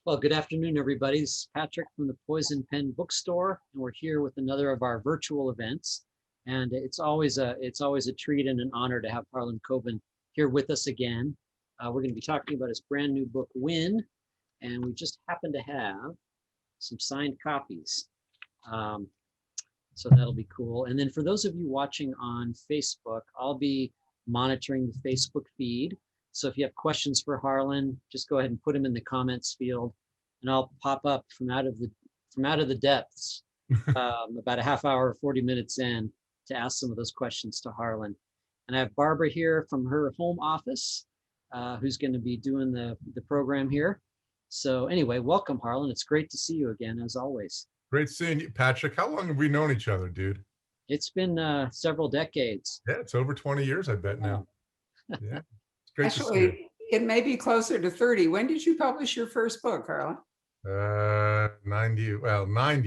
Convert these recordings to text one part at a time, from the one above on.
Well, good afternoon, everybody. This is Patrick from the Poison Pen Bookstore, and we're here with another of our virtual events. And it's always a treat and an honor to have Harlan Coben here with us again. We're going to be talking about his brand new book, Win, and we just happen to have some signed copies. Um, so that'll be cool. And then for those of you watching on Facebook, I'll be monitoring the Facebook feed. So if you have questions for Harlan, just go ahead and put them in the comments field, and I'll pop up from out of the depths about a half hour, 40 minutes in to ask some of those questions to Harlan. And I have Barbara here from her home office, who's going to be doing the program here. So anyway, welcome, Harlan. It's great to see you again, as always. Great seeing you, Patrick. How long have we known each other, dude? It's been several decades. Yeah, it's over 20 years, I bet now. Yeah, it's great to see you. Actually, it may be closer to 30. When did you publish your first book, Harlan? 90,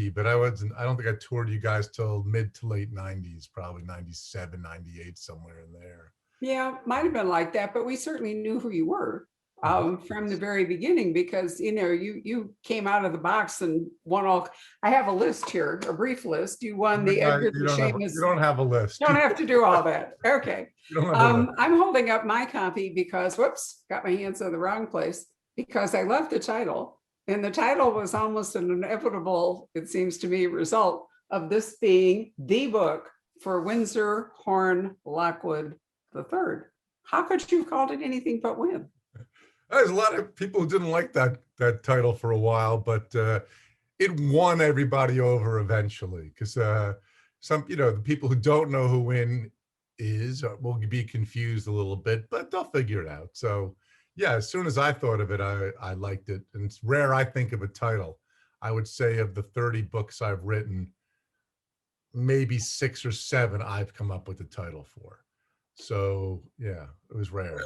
but I don't think I toured you guys till mid to late 90s, probably 97, 98, somewhere in there. Yeah, might have been like that, but we certainly knew who you were from the very beginning, because you came out of the box and won all. I have a list here, a brief list. You won the Edgar the Shameless. You don't have a list. Don't have to do all that. Okay. You don't have a list. I'm holding up my copy because, whoops, got my hands in the wrong place, because I love the title. And the title was almost an inevitable, it seems to me, result of this being the book for Windsor Horn Lockwood III. How could you have called it anything but Win? There's a lot of people who didn't like that title for a while, but it won everybody over eventually, because the people who don't know who Win is will be confused a little bit, but they'll figure it out. So yeah, as soon as I thought of it, I liked it. And it's rare I think of a title. I would say of the 30 books I've written, maybe 6 or 7 I've come up with a title for. So yeah, it was rare.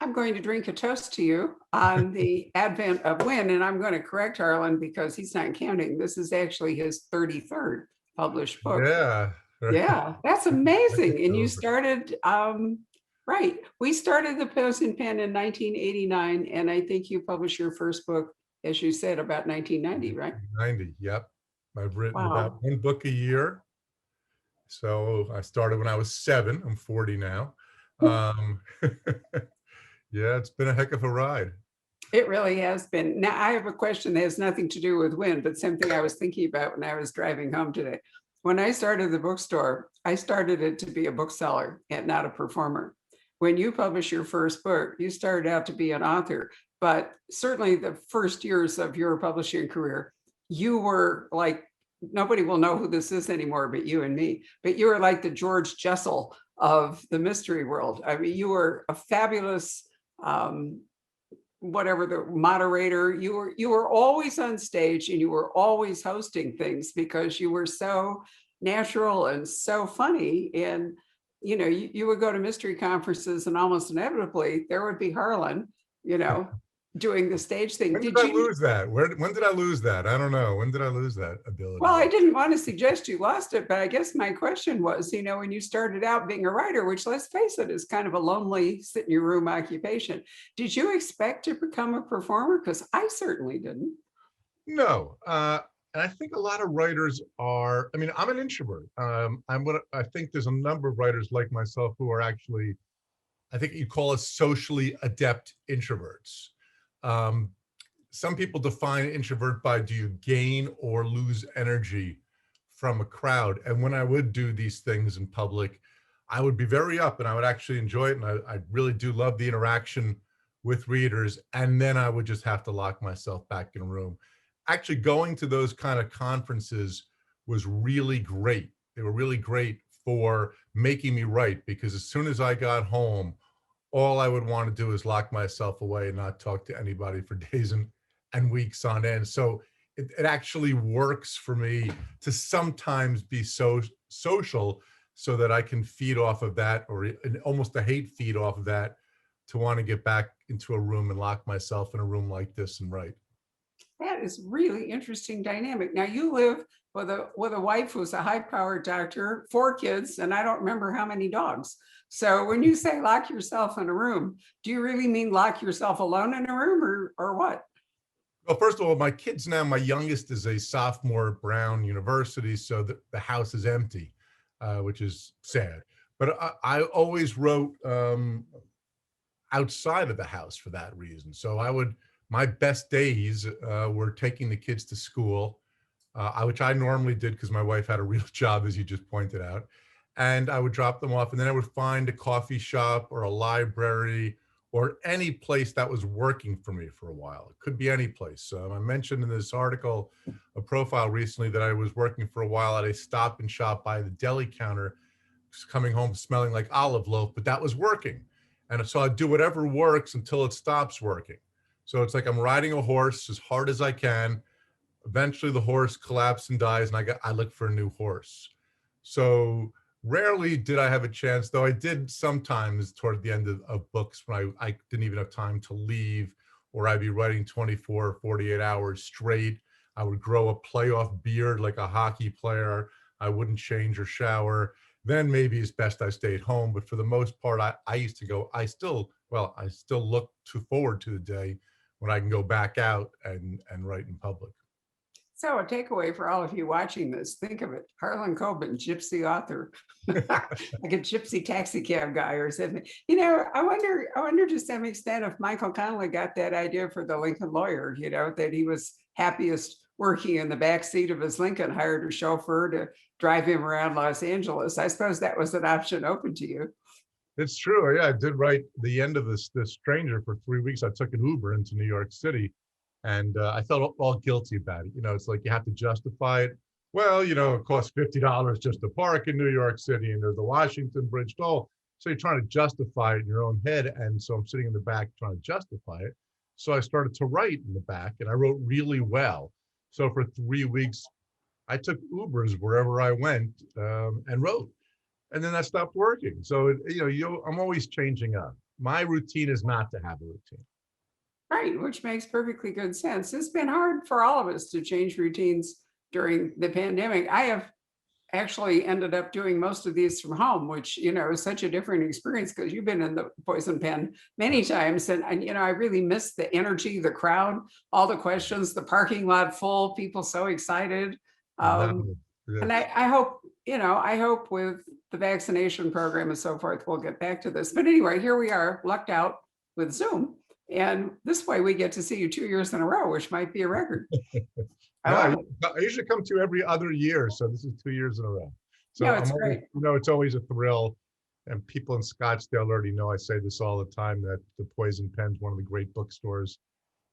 I'm going to drink a toast to you on the advent of Win, and I'm going to correct Harlan because he's not counting. This is actually his 33rd published book. Yeah. Yeah, that's amazing. And you started, right. We started the Poison Pen in 1989, and I think you published your first book, as you said, about 1990, right? 90, yep. I've written about 1 book a year. So I started when I was 7. I'm 40 now. Yeah, it's been a heck of a ride. It really has been. Now, I have a question that has nothing to do with Win, but something I was thinking about when I was driving home today. When I started the bookstore, I started it to be a bookseller and not a performer. When you published your first book, you started out to be an author, but certainly the first years of your publishing career, you were like, nobody will know who this is anymore but you and me, but you were like the George Jessel of the mystery world. I mean, you were a fabulous whatever the moderator, you were always on stage and you were always hosting things because you were so natural and so funny. And you would go to mystery conferences and almost inevitably there would be Harlan doing the stage thing. When did I lose that? When did I lose that? I don't know. When did I lose that ability? Well, I didn't want to suggest you lost it, but I guess my question was, when you started out being a writer, which, let's face it, is kind of a lonely sit in your room occupation, did you expect to become a performer? Because I certainly didn't. No. And I think a lot of writers are, I'm an introvert. I think there's a number of writers like myself who are actually, I think you call us socially adept introverts. Some people define introvert by, do you gain or lose energy from a crowd? And when I would do these things in public, I would be very up and I would actually enjoy it. And I really do love the interaction with readers. And then I would just have to lock myself back in a room. Actually, going to those kind of conferences was really great. They were really great for making me write, because as soon as I got home, all I would want to do is lock myself away and not talk to anybody for days and weeks on end. So it actually works for me to sometimes be so social so that I can feed off of that, or almost a hate feed off of that, to want to get back into a room and lock myself in a room like this and write. That is really interesting dynamic. Now you live with a wife who's a high-powered doctor, 4 kids, and I don't remember how many dogs. So when you say lock yourself in a room, do you really mean lock yourself alone in a room, or what? Well, first of all, my kids now, my youngest is a sophomore at Brown University, so the house is empty, which is sad. But I always wrote outside of the house for that reason. So my best days were taking the kids to school, which I normally did because my wife had a real job, as you just pointed out. And I would drop them off, and then I would find a coffee shop or a library or any place that was working for me for a while. It could be any place. I mentioned in this article, a profile recently, that I was working for a while at a Stop and Shop by the deli counter, coming home smelling like olive loaf, but that was working. And so I do whatever works until it stops working. So it's like I'm riding a horse as hard as I can. Eventually the horse collapses and dies, and I look for a new horse. So rarely did I have a chance, though I did sometimes toward the end of books when I didn't even have time to leave, or I'd be writing 24 or 48 hours straight. I would grow a playoff beard like a hockey player. I wouldn't change or shower. Then maybe it's best I stayed home. But for the most part, I used to go, I still look forward to the day when I can go back out and write in public. So a takeaway for all of you watching this, think of it, Harlan Coben, gypsy author, like a gypsy taxi cab guy or something. I wonder to some extent if Michael Connelly got that idea for the Lincoln Lawyer, that he was happiest working in the back seat of his Lincoln, hired a chauffeur to drive him around Los Angeles. I suppose that was an option open to you. It's true. Yeah, I did write the end of this Stranger for 3 weeks. I took an Uber into New York City. And I felt all guilty about it. It's like you have to justify it. Well, it costs $50 just to park in New York City, and there's the Washington Bridge toll. So you're trying to justify it in your own head. And so I'm sitting in the back trying to justify it. So I started to write in the back, and I wrote really well. So for 3 weeks, I took Ubers wherever I went and wrote. And then that stopped working. So, I'm always changing up. My routine is not to have a routine. Right, which makes perfectly good sense. It's been hard for all of us to change routines during the pandemic. I have actually ended up doing most of these from home, which, is such a different experience because you've been in the Poison Pen many times. And, I really miss the energy, the crowd, all the questions, the parking lot full, people so excited. And I hope, I hope with the vaccination program and so forth, we'll get back to this. But anyway, here we are, lucked out with Zoom. And this way we get to see you 2 years in a row, which might be a record. I usually come to you every other year. So this is 2 years in a row. So it's great. It's always a thrill. And people in Scottsdale already know I say this all the time, that the Poison Pen is one of the great bookstores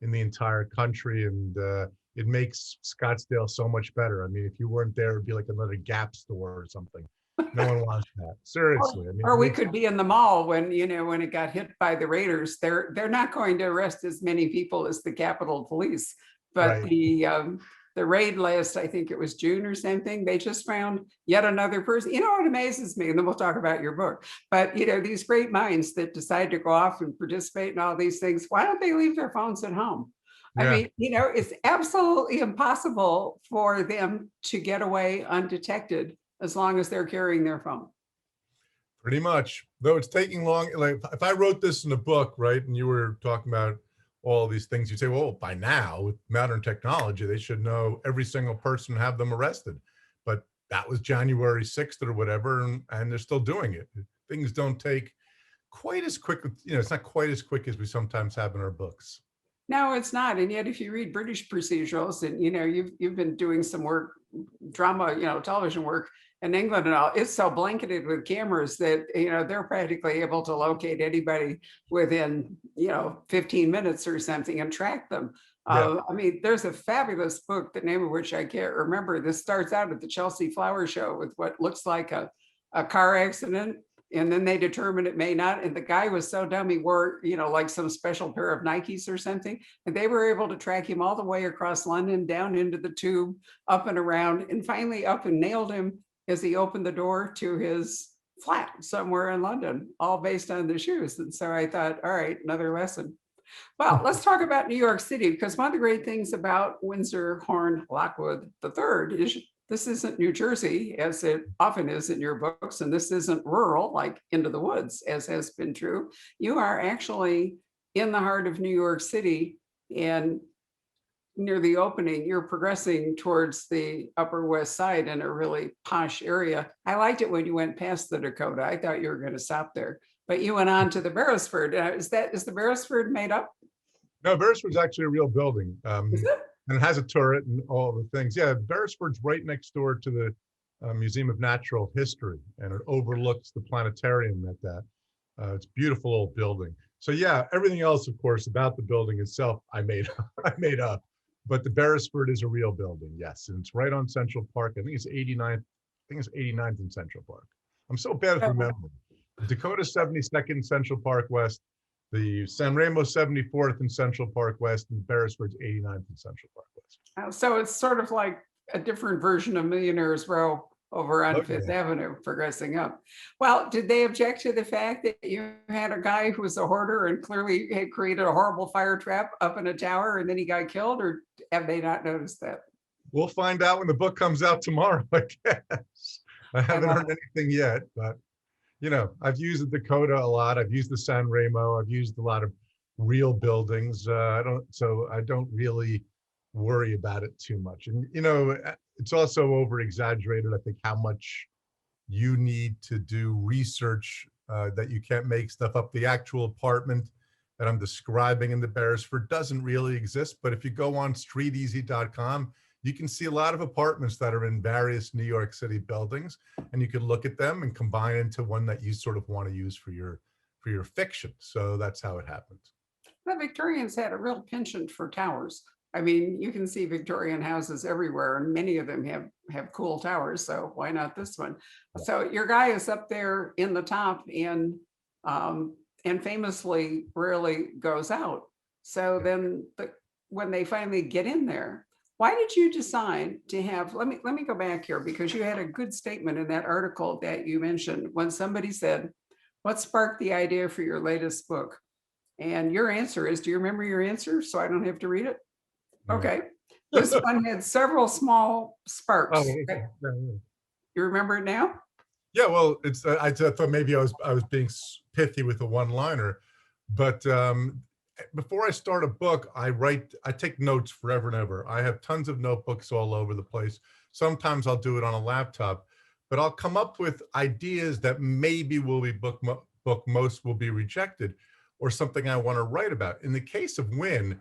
in the entire country. And it makes Scottsdale so much better. I mean, if you weren't there, it'd be like another Gap store or something. No one wants that. Seriously. Or we could be in the mall when it got hit by the Raiders. They're not going to arrest as many people as the Capitol Police, but right. The raid last, I think it was June or something, they just found yet another person. What amazes me, and then we'll talk about your book, but these great minds that decide to go off and participate in all these things, why don't they leave their phones at home? Yeah. I mean, it's absolutely impossible for them to get away undetected as long as they're carrying their phone. Pretty much, though it's taking long. Like if I wrote this in a book, right, and you were talking about all these things, you'd say, well, by now with modern technology, they should know every single person, have them arrested. But that was January 6th or whatever, and they're still doing it. Things don't take quite as quick. It's not quite as quick as we sometimes have in our books. No, it's not. And yet, if you read British procedurals, and you've been doing some work, drama, television work in England and all, it's so blanketed with cameras that they're practically able to locate anybody within 15 minutes or something and track them. Yeah. I mean, there's a fabulous book, the name of which I can't remember. This starts out at the Chelsea Flower Show with what looks like a car accident. And then they determined it may not. And the guy was so dumb, he wore, like some special pair of Nikes or something. And they were able to track him all the way across London, down into the tube, up and around, and finally up and nailed him as he opened the door to his flat somewhere in London, all based on the shoes. And so I thought, all right, another lesson. Well, let's talk about New York City, because one of the great things about Windsor Horn Lockwood III is this isn't New Jersey, as it often is in your books, and this isn't rural, like into the woods, as has been true. You are actually in the heart of New York City, and near the opening, you're progressing towards the Upper West Side in a really posh area. I liked it when you went past the Dakota. I thought you were going to stop there, but you went on to the Beresford. Is the Beresford made up? No, Beresford's actually a real building. Is it? And it has a turret and all the things. Yeah, Beresford's right next door to the Museum of Natural History, and it overlooks the planetarium at that. It's a beautiful old building. So yeah, everything else, of course, about the building itself, I made I made up. But the Beresford is a real building, yes, and it's right on Central Park. I think it's 89th. I think it's 89th in Central Park. I'm so bad at remembering. Dakota 72nd, Central Park West. The San Remo 74th in Central Park West, and Beresford's 89th in Central Park West. So it's sort of like a different version of Millionaire's Row over on Fifth Avenue, progressing up. Well, did they object to the fact that you had a guy who was a hoarder and clearly had created a horrible fire trap up in a tower and then he got killed, or have they not noticed that? We'll find out when the book comes out tomorrow, I guess. I haven't heard anything yet, but you know, I've used the Dakota a lot. I've used the San Remo. I've used a lot of real buildings. I don't really worry about it too much. And you know, it's also over exaggerated, I think, how much you need to do research, that you can't make stuff up. The actual apartment that I'm describing in the Beresford doesn't really exist, but if you go on streeteasy.com, you can see a lot of apartments that are in various New York City buildings, and you can look at them and combine into one that you sort of want to use for your fiction. So that's how it happened. The Victorians had a real penchant for towers. I mean, you can see Victorian houses everywhere, and many of them have cool towers. So why not this one? So your guy is up there in the top, and famously rarely goes out. So then when they finally get in there, why did you decide to have, let me go back here, because you had a good statement in that article that you mentioned when somebody said, what sparked the idea for your latest book? And your answer is, do you remember your answer? So I don't have to read it? Okay. This one had several small sparks. Oh, okay. You remember it now? Yeah, well, it's I thought maybe I was being pithy with a one-liner, but before I start a book, I take notes forever and ever. I have tons of notebooks all over the place. Sometimes I'll do it on a laptop, but I'll come up with ideas that maybe will be book, most will be rejected, or something I want to write about. In the case of Wynne,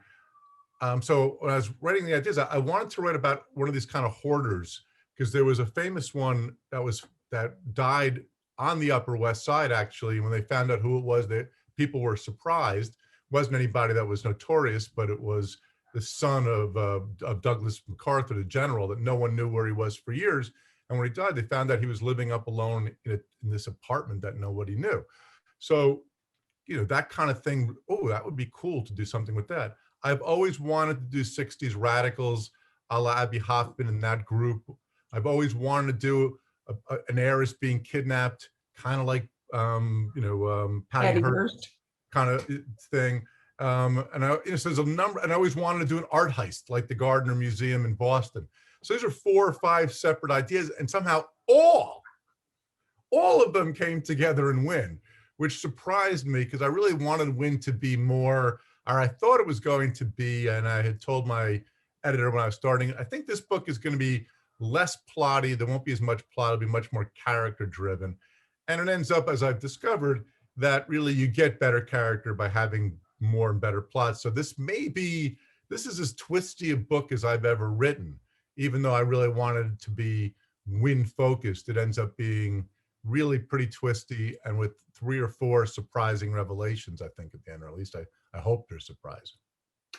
so when I was writing the ideas, I wanted to write about one of these kind of hoarders, because there was a famous one that died on the Upper West Side, actually. When they found out who it was, people were surprised. It wasn't anybody that was notorious, but it was the son of Douglas MacArthur, the general, that no one knew where he was for years. And when he died, they found out he was living up alone in this apartment that nobody knew. So, you know, that kind of thing, oh, that would be cool to do something with that. I've always wanted to do 60s radicals, a la Abby Hoffman in that group. I've always wanted to do an heiress being kidnapped, kind of like, Patty Hearst kind of thing. So there's a number, and I always wanted to do an art heist, like the Gardner Museum in Boston. So these are 4 or 5 separate ideas, and somehow all of them came together in Wynne, which surprised me, because I really wanted Wynne to be more, or I thought it was going to be, and I had told my editor when I was starting, I think this book is going to be less plotty. There won't be as much plot. It'll be much more character driven. And it ends up, as I've discovered, that really you get better character by having more and better plots. So this is as twisty a book as I've ever written. Even though I really wanted it to be Wynne focused, it ends up being really pretty twisty, and with 3 or 4 surprising revelations, I think, at the end, or at least I hope they're surprising.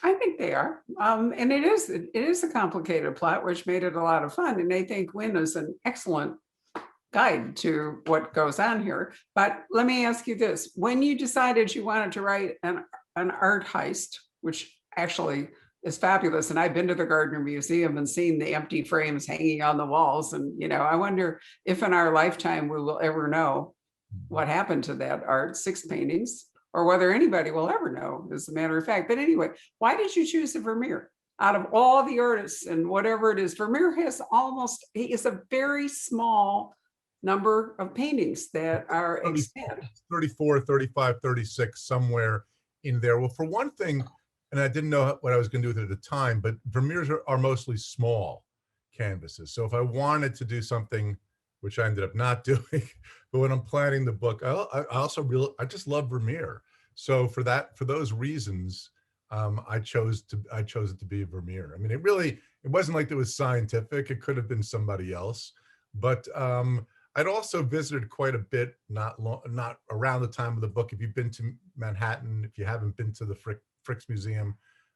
I think they are. And it is a complicated plot, which made it a lot of fun. And I think Wynne is an excellent guide to what goes on here. But let me ask you this. When you decided you wanted to write an art heist, which actually is fabulous, and I've been to the Gardner Museum and seen the empty frames hanging on the walls, and I wonder if in our lifetime we will ever know what happened to that art, 6 paintings, or whether anybody will ever know, as a matter of fact. But anyway, why did you choose the Vermeer? Out of all the artists and whatever it is, Vermeer he is a very small number of paintings that are extant. 34, 35, 36, somewhere in there. Well, for one thing, and I didn't know what I was going to do with it at the time, but Vermeers are mostly small canvases. So if I wanted to do something, which I ended up not doing, but when I'm planning the book, I just love Vermeer. So for those reasons, I chose it to be Vermeer. I mean, it wasn't like it was scientific. It could have been somebody else, but I'd also visited quite a bit, not around the time of the book. If you've been to Manhattan, if you haven't been to the Frick's Museum,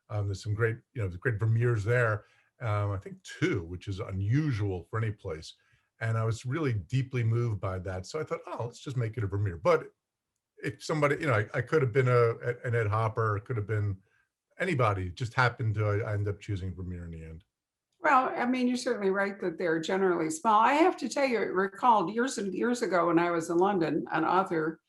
there's some great, great Vermeers there. I think two, which is unusual for any place. And I was really deeply moved by that. So I thought, oh, let's just make it a Vermeer. But if somebody, I could have been an Ed Hopper, it could have been anybody. It just happened to, I ended up choosing Vermeer in the end. Well, I mean, you're certainly right that they're generally small. I have to tell you, recalled years and years ago when I was in London, an author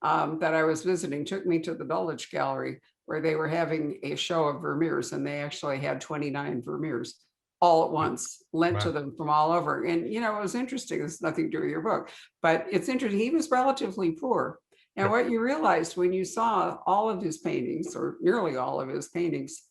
that I was visiting took me to the Dulwich Gallery where they were having a show of Vermeers, and they actually had 29 Vermeers all at once, lent to Wow. them from all over. And, it was interesting. It's nothing to do with your book, but it's interesting. He was relatively poor. And Yep. what you realized when you saw all of his paintings, or nearly all of his paintings,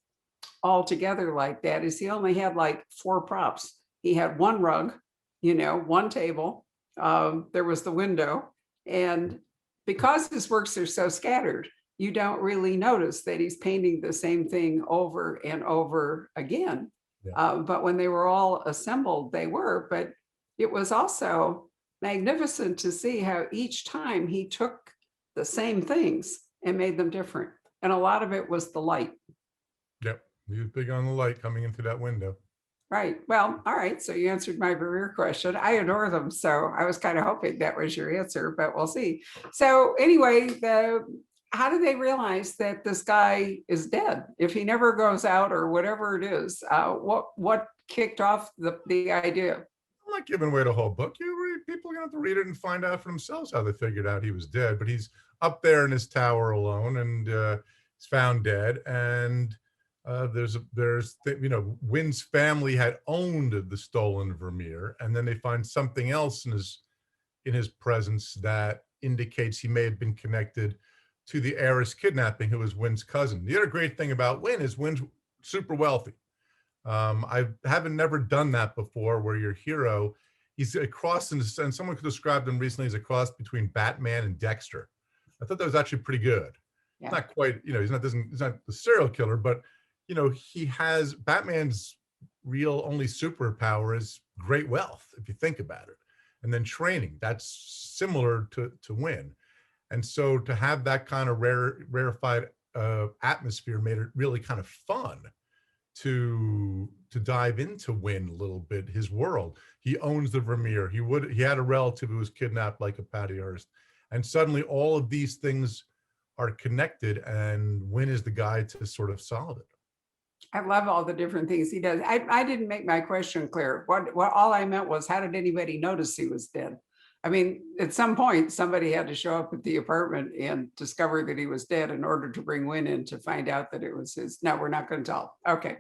all together like that, is he only had like 4 props. He had one rug, one table. There was the window. And because his works are so scattered, you don't really notice that he's painting the same thing over and over again. Yeah. But when they were all assembled, they were. But it was also magnificent to see how each time he took the same things and made them different. And a lot of it was the light. Yep. He was big on the light coming into that window. Right. Well, all right. So you answered my Vermeer question. I adore them. So I was kind of hoping that was your answer, but we'll see. So anyway, how do they realize that this guy is dead if he never goes out or whatever it is? What kicked off the idea? I'm not giving away the whole book. People are going to have to read it and find out for themselves how they figured out he was dead. But he's up there in his tower alone, and he's found dead. And Wynn's family had owned the stolen Vermeer, and then they find something else in his presence that indicates he may have been connected to the heiress kidnapping, who was Wynn's cousin. The other great thing about Wynn is Wynn's super wealthy. I haven't never done that before, where your hero, he's a cross, and someone could describe him recently as a cross between Batman and Dexter. I thought that was actually pretty good. Yeah. Not quite, he's not the serial killer, but he has Batman's real only superpower is great wealth, if you think about it, and then training. That's similar to Wynn. And so to have that kind of rarefied atmosphere made it really kind of fun to dive into Wynn a little bit, his world. He owns the Vermeer. He had a relative who was kidnapped, like a Patty Hearst, and suddenly all of these things are connected, and Wynn is the guy to sort of solve it. I love all the different things he does. I didn't make my question clear. What all I meant was, how did anybody notice he was dead? I mean, at some point, somebody had to show up at the apartment and discover that he was dead in order to bring Wynn in to find out that it was his. No, we're not going to tell. Okay.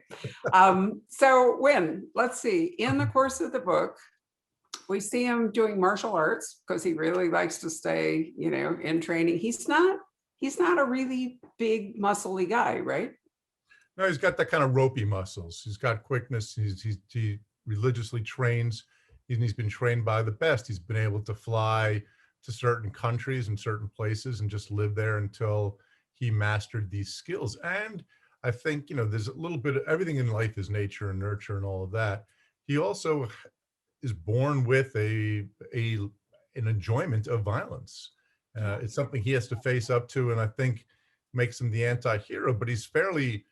So Wynn, let's see. In the course of the book, we see him doing martial arts because he really likes to stay, in training. He's not a really big, muscly guy, right? No, he's got that kind of ropey muscles. He's got quickness. He religiously trains. He's been trained by the best. He's been able to fly to certain countries and certain places and just live there until he mastered these skills. And I think, there's a little bit of everything in life is nature and nurture and all of that. He also is born with an enjoyment of violence. It's something he has to face up to, and I think makes him the anti-hero, but he's fairly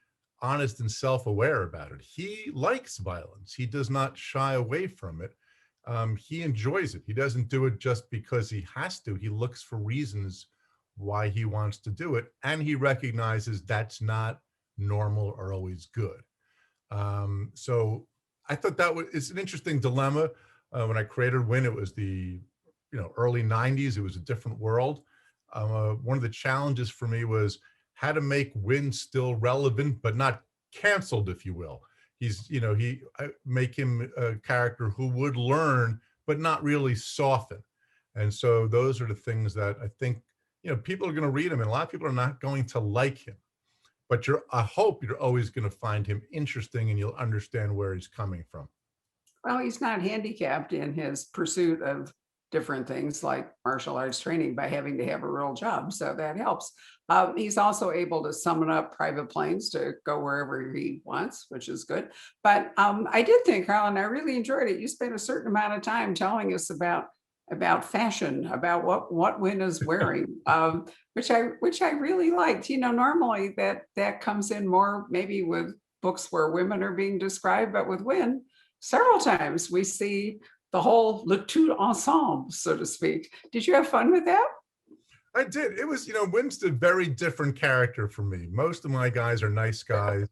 honest and self-aware about it. He likes violence. He does not shy away from it. He enjoys it. He doesn't do it just because he has to. He looks for reasons why he wants to do it, and he recognizes that's not normal or always good. So I thought it's an interesting dilemma. When I created Wynn, it was the early 90s. It was a different world. One of the challenges for me was how to make Wynn still relevant, but not canceled, if you will. I make him a character who would learn, but not really soften. And so those are the things that I think, people are going to read him, and a lot of people are not going to like him. but I hope you're always going to find him interesting and you'll understand where he's coming from. Well, he's not handicapped in his pursuit of different things like martial arts training by having to have a real job. So that helps. He's also able to summon up private planes to go wherever he wants, which is good. But I did think, Harlan, I really enjoyed it. You spent a certain amount of time telling us about fashion, about what Wynn is wearing, which I really liked. You know, normally that comes in more maybe with books where women are being described, but with Wynn, several times we see the whole le tout ensemble, so to speak. Did you have fun with that? I did. It was, Wynn's a very different character for me. Most of my guys are nice guys.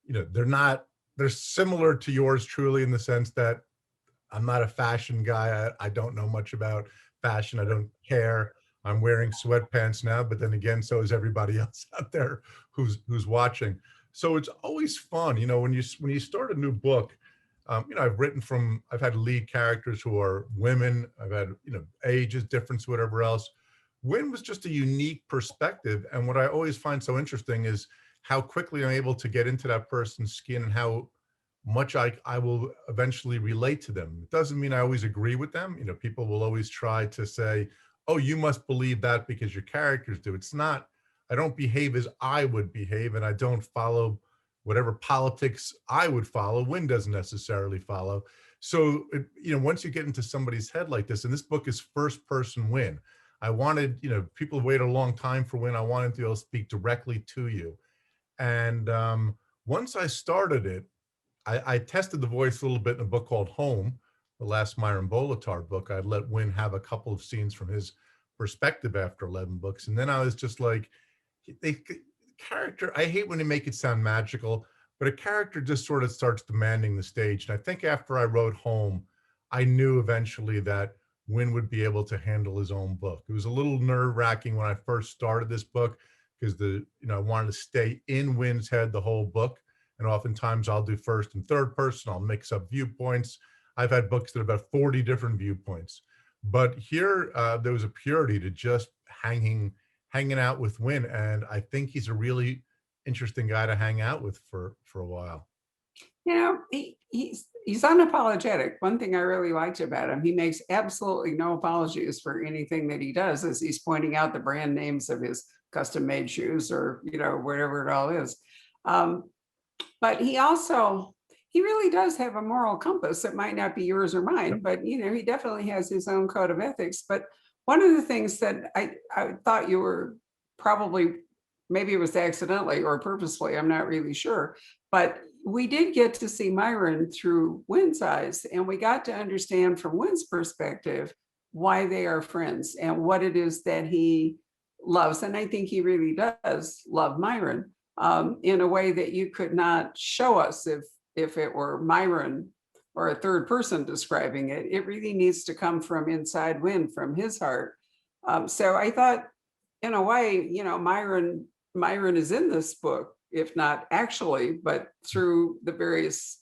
They're similar to yours truly in the sense that I'm not a fashion guy. I don't know much about fashion. I don't care. I'm wearing sweatpants now, but then again, so is everybody else out there who's watching. So it's always fun, when you start a new book. I've had lead characters who are women. I've had, ages difference, whatever else. Wynn was just a unique perspective. And what I always find so interesting is how quickly I'm able to get into that person's skin and how much I will eventually relate to them. It doesn't mean I always agree with them. People will always try to say, oh, you must believe that because your characters do. It's not, I don't behave as I would behave, and I don't follow whatever politics I would follow. Wynn doesn't necessarily follow. So, once you get into somebody's head like this, and this book is first person Wynn, I wanted, people wait a long time for Wynn. I wanted to be able to speak directly to you. And once I started it, I tested the voice a little bit in a book called Home, the last Myron Bolitar book. I let Wynn have a couple of scenes from his perspective after 11 books. And then I was just like, character, I hate when they make it sound magical, but a character just sort of starts demanding the stage. And I think after I wrote Home, I knew eventually that Wynn would be able to handle his own book. It was a little nerve-wracking when I first started this book because I wanted to stay in Wynn's head the whole book. And oftentimes I'll do first and third person. I'll mix up viewpoints. I've had books that have about 40 different viewpoints. But here, there was a purity to just hanging out with Wynn. And I think he's a really interesting guy to hang out with for a while. He's unapologetic. One thing I really liked about him, he makes absolutely no apologies for anything that he does, as he's pointing out the brand names of his custom-made shoes or, whatever it all is. But he really does have a moral compass. It might not be yours or mine, but he definitely has his own code of ethics. But one of the things that I thought you were probably, maybe it was accidentally or purposefully, I'm not really sure, but we did get to see Myron through Wynn's eyes, and we got to understand from Wynn's perspective why they are friends and what it is that he loves. And I think he really does love Myron. In a way that you could not show us if it were Myron or a third person describing it. It really needs to come from inside Wynn, from his heart. So I thought, in a way, Myron is in this book, if not actually, but through the various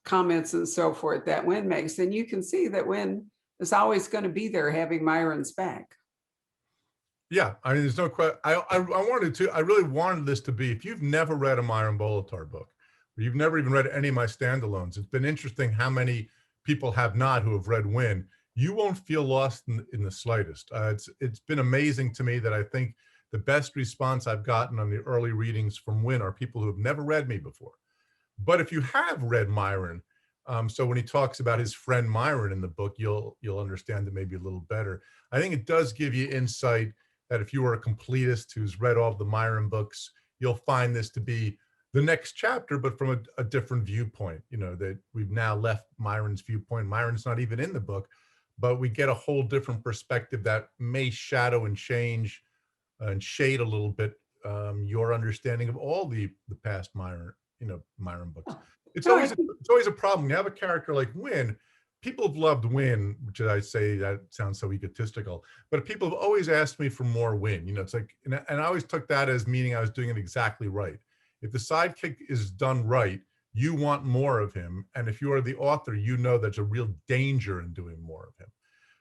comments and so forth that Wynn makes. And you can see that Wynn is always going to be there having Myron's back. Yeah, I mean, there's no question. I really wanted this to be, if you've never read a Myron Bolitar book, or you've never even read any of my standalones, it's been interesting how many people have not who have read Wynn. You won't feel lost in the slightest. It's been amazing to me that I think the best response I've gotten on the early readings from Wynn are people who have never read me before. But if you have read Myron, so when he talks about his friend Myron in the book, you'll understand it maybe a little better. I think it does give you insight that if you are a completist who's read all of the Myron books, you'll find this to be the next chapter, but from a different viewpoint, that we've now left Myron's viewpoint. Myron's not even in the book, but we get a whole different perspective that may shadow and change and shade a little bit your understanding of all the past Myron books. It's always a problem. You have a character like Wynn. People have loved Wynn, which I say that sounds so egotistical, but people have always asked me for more Wynn. It's like, and I always took that as meaning I was doing it exactly right. If the sidekick is done right, you want more of him. And if you are the author, there's a real danger in doing more of him.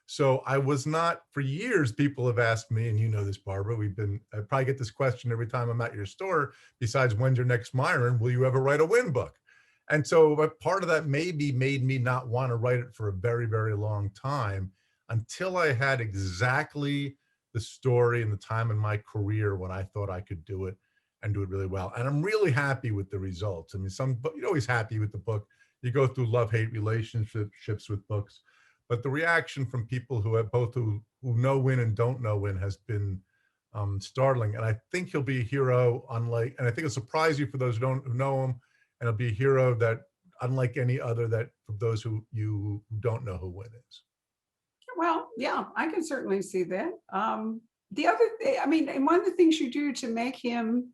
So I was not, for years, people have asked me, and you know this, Barbara, I probably get this question every time I'm at your store, besides when's your next Myron, will you ever write a Wynn book? And so but part of that maybe made me not want to write it for a very, very long time until I had exactly the story and the time in my career when I thought I could do it and do it really well. And I'm really happy with the results. I mean, you're always happy with the book. You go through love-hate relationships with books, but the reaction from people who have both who know Wynn and don't know Wynn has been startling. And I think he'll be a hero, and I think it'll surprise you for those who know him, and it'll be a hero that unlike any other that for those who don't know who Wynn is. Well, yeah, I can certainly see that. The other thing, I mean, and one of the things you do to make him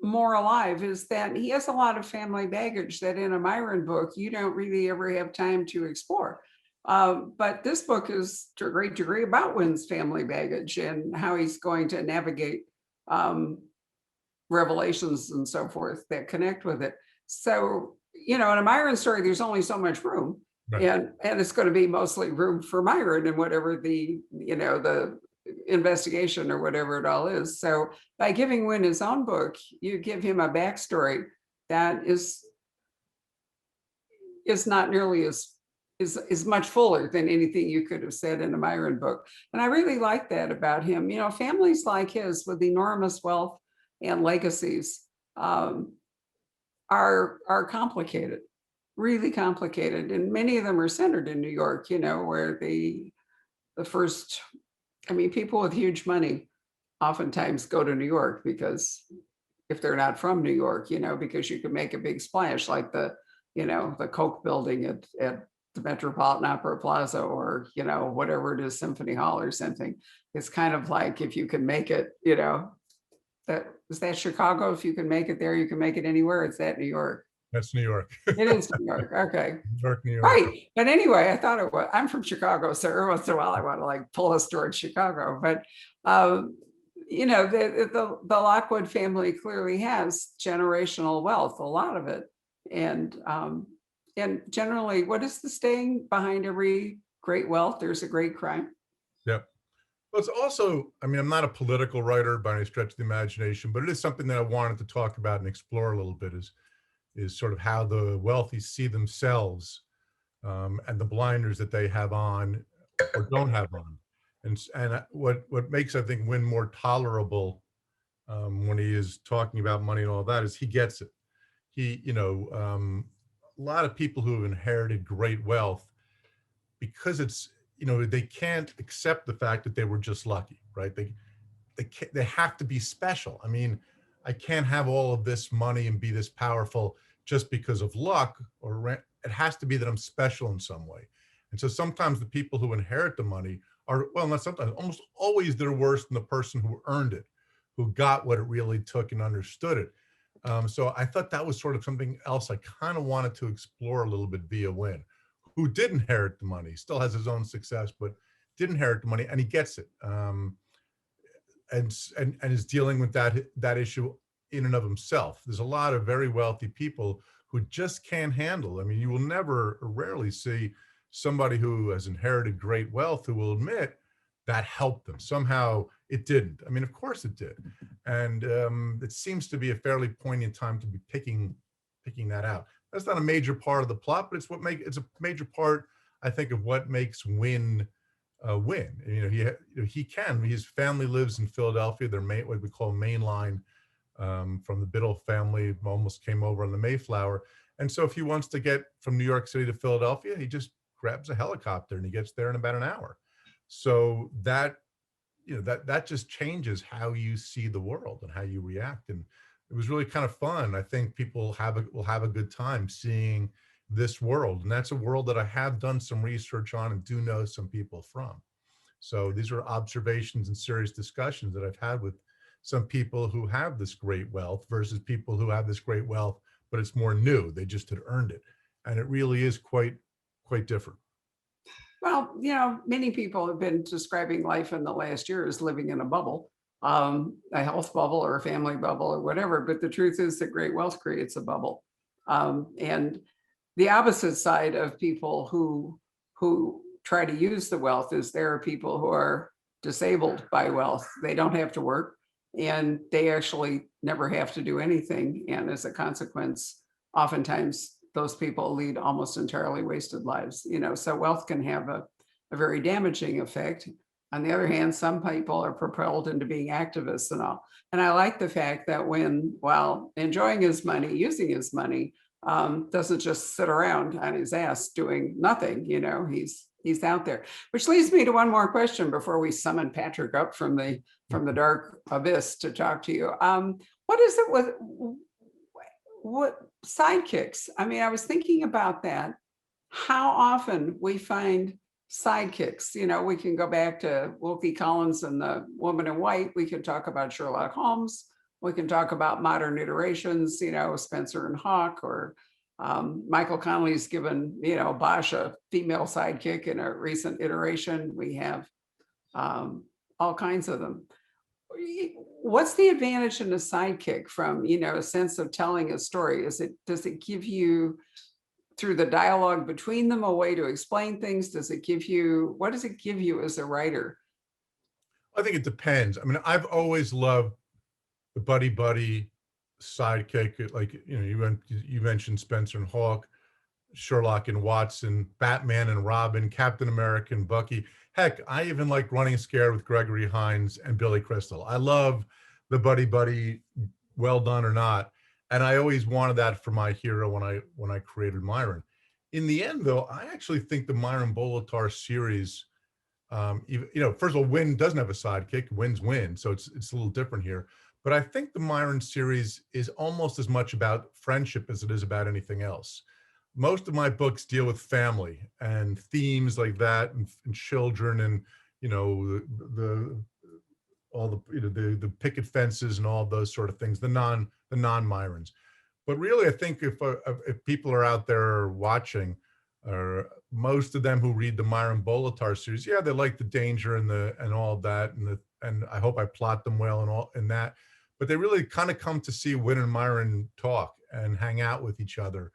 more alive is that he has a lot of family baggage that in a Myron book, you don't really ever have time to explore. But this book is to a great degree about Wynn's family baggage and how he's going to navigate revelations and so forth that connect with it. So, in a Myron story, there's only so much room. Right. And it's going to be mostly room for Myron and whatever the investigation or whatever it all is. So by giving Wynn his own book, you give him a backstory that is not nearly is much fuller than anything you could have said in a Myron book. And I really like that about him. Families like his with enormous wealth and legacies are complicated. Really complicated, and many of them are centered in New York, where the first, people with huge money oftentimes go to New York because if they're not from New York, because you can make a big splash like the Koch building at the Metropolitan Opera Plaza or, whatever it is, Symphony Hall or something. It's kind of like if you can make it, that Chicago, if you can make it there, you can make it anywhere. It's that New York. That's New York. It is New York. Okay. New York. Right. But anyway, I thought it was, I'm from Chicago. So every once in a while I want to pull us towards Chicago. But, the Lockwood family clearly has generational wealth, a lot of it. And generally, what is the saying behind every great wealth? There's a great crime. Yep. Well, it's also, I'm not a political writer by any stretch of the imagination, but it is something that I wanted to talk about and explore a little bit is sort of how the wealthy see themselves and the blinders that they have on or don't have on. And what makes, I think, Wynn more tolerable when he is talking about money and all that is he gets it. A lot of people who have inherited great wealth, because it's, they can't accept the fact that they were just lucky, right? They have to be special. I can't have all of this money and be this powerful just because of luck or rent. It has to be that I'm special in some way. And so sometimes the people who inherit the money are, well, not sometimes, almost always they're worse than the person who earned it, who got what it really took and understood it. So I thought that was sort of something else I kind of wanted to explore a little bit via Wynn, who did inherit the money, still has his own success, but did inherit the money and he gets it. And is dealing with that issue in and of himself. There's a lot of very wealthy people who just can't handle. You will never or rarely see somebody who has inherited great wealth who will admit that helped them. Somehow it didn't. Of course it did. And it seems to be a fairly poignant time to be picking that out. That's not a major part of the plot, but it's a major part, I think, of what makes Wynn Wynn. His family lives in Philadelphia. They're what we call mainline from the Biddle family, almost came over on the Mayflower. And so if he wants to get from New York City to Philadelphia, he just grabs a helicopter and he gets there in about an hour. So that just changes how you see the world and how you react. And it was really kind of fun. I think people will have a good time seeing this world. And that's a world that I have done some research on and do know some people from. So these are observations and serious discussions that I've had with some people who have this great wealth versus people who have this great wealth, but it's more new. They just had earned it. And it really is quite different. Well, many people have been describing life in the last year as living in a bubble, a health bubble or a family bubble or whatever. But the truth is that great wealth creates a bubble. And the opposite side of people who try to use the wealth is there are people who are disabled by wealth. They don't have to work and they actually never have to do anything. And as a consequence, oftentimes those people lead almost entirely wasted lives, so wealth can have a very damaging effect. On the other hand, some people are propelled into being activists and all. And I like the fact that when, while enjoying his money, using his money, doesn't just sit around on his ass doing nothing, he's out there. Which leads me to one more question before we summon Patrick up from the dark abyss to talk to you. What is it with what sidekicks? I mean, I was thinking about that. How often we find sidekicks, we can go back to Wilkie Collins and the Woman in White. We can talk about Sherlock Holmes. We can talk about modern iterations, Spencer and Hawk, or Michael Connelly's given, Bosch a female sidekick in a recent iteration. We have all kinds of them. What's the advantage in a sidekick from, a sense of telling a story? Does it give you, through the dialogue between them, a way to explain things? What does it give you as a writer? I think it depends. I mean, I've always loved the buddy sidekick, like, you mentioned Spencer and Hawk, Sherlock and Watson, Batman and Robin, Captain America and Bucky. Heck, I even like Running Scared with Gregory Hines and Billy Crystal. I love the buddy, well done or not. And I always wanted that for my hero when I created Myron. In the end, though, I actually think the Myron Bolitar series, first of all, Win doesn't have a sidekick. Win's Win, so it's a little different here. But I think the Myron series is almost as much about friendship as it is about anything else. Most of my books deal with family and themes like that, and children, and the picket fences and all those sort of things, the non-Myrons. But really, I think if people are out there watching, or most of them who read the Myron Bolitar series, yeah, they like the danger and all of that, and I hope I plot them well and all in that. But they really kind of come to see Win and Myron talk and hang out with each other,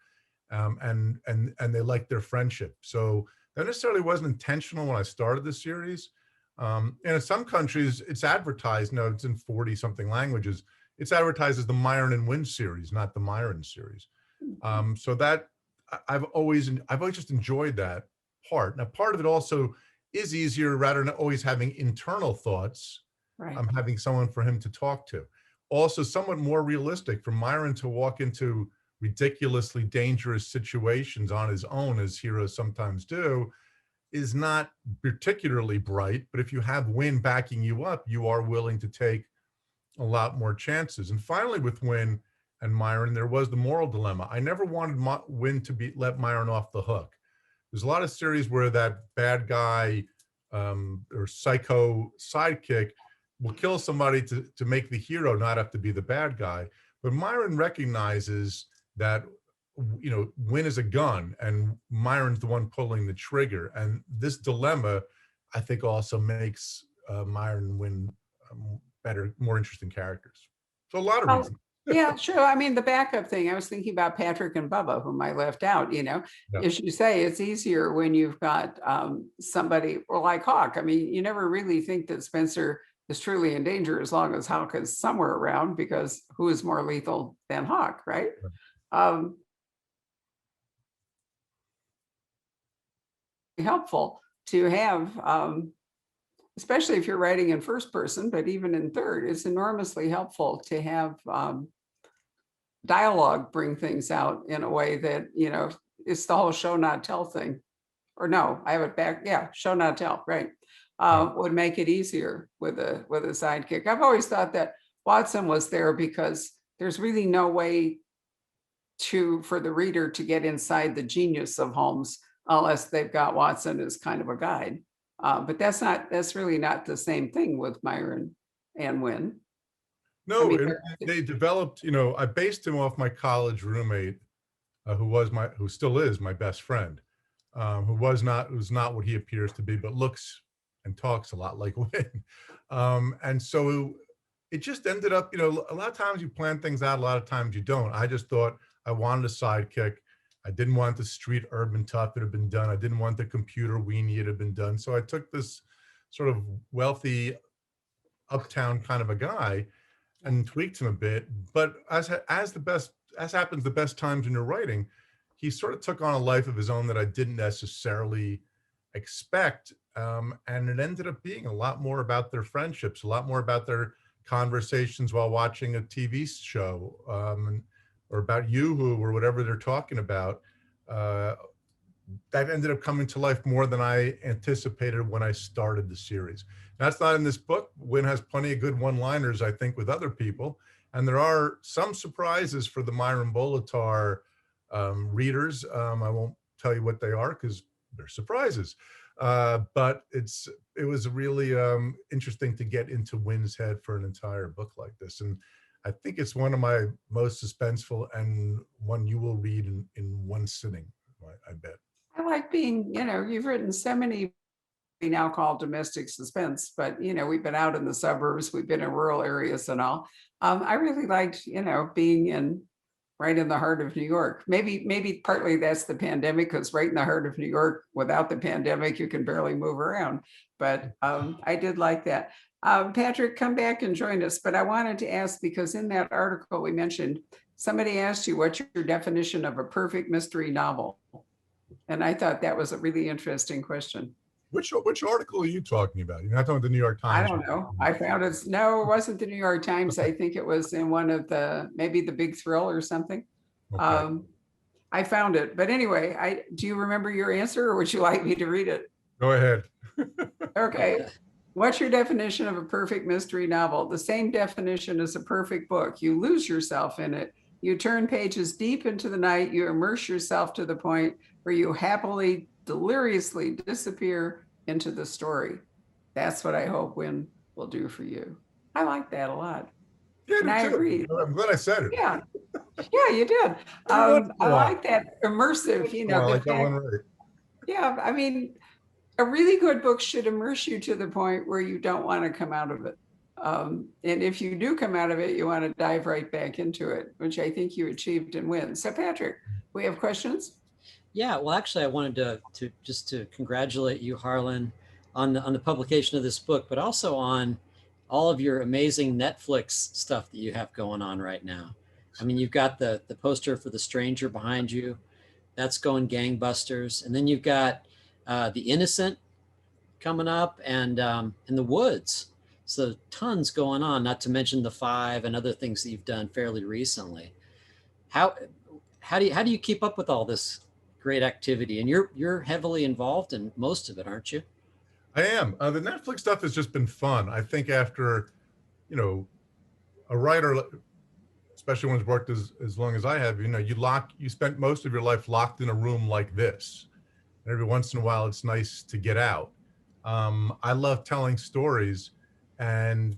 and they like their friendship. So that necessarily wasn't intentional when I started the series. And in some countries, it's advertised. It's in 40 something languages. It's advertised as the Myron and Win series, not the Myron series. So that I've always just enjoyed that part. Now, part of it also is easier, rather than always having internal thoughts. Right. I'm having someone for him to talk to. Also, somewhat more realistic for Myron to walk into ridiculously dangerous situations on his own, as heroes sometimes do, is not particularly bright. But if you have Win backing you up, you are willing to take a lot more chances. And finally, with Win and Myron, there was the moral dilemma. I never wanted Win to let Myron off the hook. There's a lot of series where that bad guy or psycho sidekick will kill somebody to make the hero not have to be the bad guy. But Myron recognizes that, Win is a gun and Myron's the one pulling the trigger. And this dilemma, I think, also makes Myron and Win better, more interesting characters. So a lot of reasons. Yeah, sure. I mean, the backup thing, I was thinking about Patrick and Bubba, whom I left out, Yeah. As you say, it's easier when you've got somebody, or like Hawk. I mean, you never really think that Spencer is truly in danger as long as Hawk is somewhere around, because who is more lethal than Hawk, right? Helpful to have, especially if you're writing in first person, but even in third, it's enormously helpful to have dialogue bring things out in a way that, it's the whole show not tell thing. Or no, I have it back. Yeah, show not tell, right. Would make it easier with a sidekick. I've always thought that Watson was there because there's really no way for the reader to get inside the genius of Holmes unless they've got Watson as kind of a guide. But that's really not the same thing with Myron and Win. No, they developed, I based him off my college roommate, who still is my best friend, who's not what he appears to be, but looks and talks a lot like Win. And so it just ended up, a lot of times you plan things out, a lot of times you don't. I just thought I wanted a sidekick. I didn't want the street urban tough that had been done. I didn't want the computer weenie that had been done. So I took this sort of wealthy uptown kind of a guy and tweaked him a bit. But as happens the best times in your writing, he sort of took on a life of his own that I didn't necessarily expect. And it ended up being a lot more about their friendships, a lot more about their conversations while watching a TV show, or about Yoo-hoo or whatever they're talking about. That ended up coming to life more than I anticipated when I started the series. That's not in this book. Wynn has plenty of good one-liners, I think, with other people. And there are some surprises for the Myron Bolitar readers. I won't tell you what they are because they're surprises. But it was really interesting to get into Wynn's head for an entire book like this. And I think it's one of my most suspenseful and one you will read in one sitting, I bet. I like being, you've written so many we now call domestic suspense, but we've been out in the suburbs, we've been in rural areas and all. I really liked, being right in the heart of New York. Maybe partly that's the pandemic, because right in the heart of New York, without the pandemic, you can barely move around. But I did like that. Patrick, come back and join us. But I wanted to ask, because in that article we mentioned, somebody asked you what's your definition of a perfect mystery novel? And I thought that was a really interesting question. Which article are you talking about? You're not talking about the New York Times? I don't know. I found it. No, it wasn't the New York Times. I think it was in one of maybe the Big Thrill or something. Okay. I found it. But anyway, do you remember your answer, or would you like me to read it? Go ahead. Okay. What's your definition of a perfect mystery novel? The same definition as a perfect book. You lose yourself in it. You turn pages deep into the night. You immerse yourself to the point where you happily, deliriously disappear into the story. That's what I hope Wynn will do for you. I like that a lot. Yeah, and I agree. I'm glad I said it. Yeah, you did. I like that immersive, I like that one right. Yeah, I mean, a really good book should immerse you to the point where you don't want to come out of it. And if you do come out of it, you want to dive right back into it, which I think you achieved in Wynn. So Patrick, we have questions? Yeah, well, actually, I wanted to congratulate you, Harlan, on the publication of this book, but also on all of your amazing Netflix stuff that you have going on right now. I mean, you've got the poster for The Stranger behind you. That's going gangbusters. And then you've got The Innocent coming up, and In the Woods. So tons going on, not to mention The Five and other things that you've done fairly recently. How do you keep up with all this great activity? And you're heavily involved in most of it, aren't you? I am. The Netflix stuff has just been fun. I think after, a writer, especially one who's worked as long as I have, you spent most of your life locked in a room like this. And every once in a while, it's nice to get out. I love telling stories, and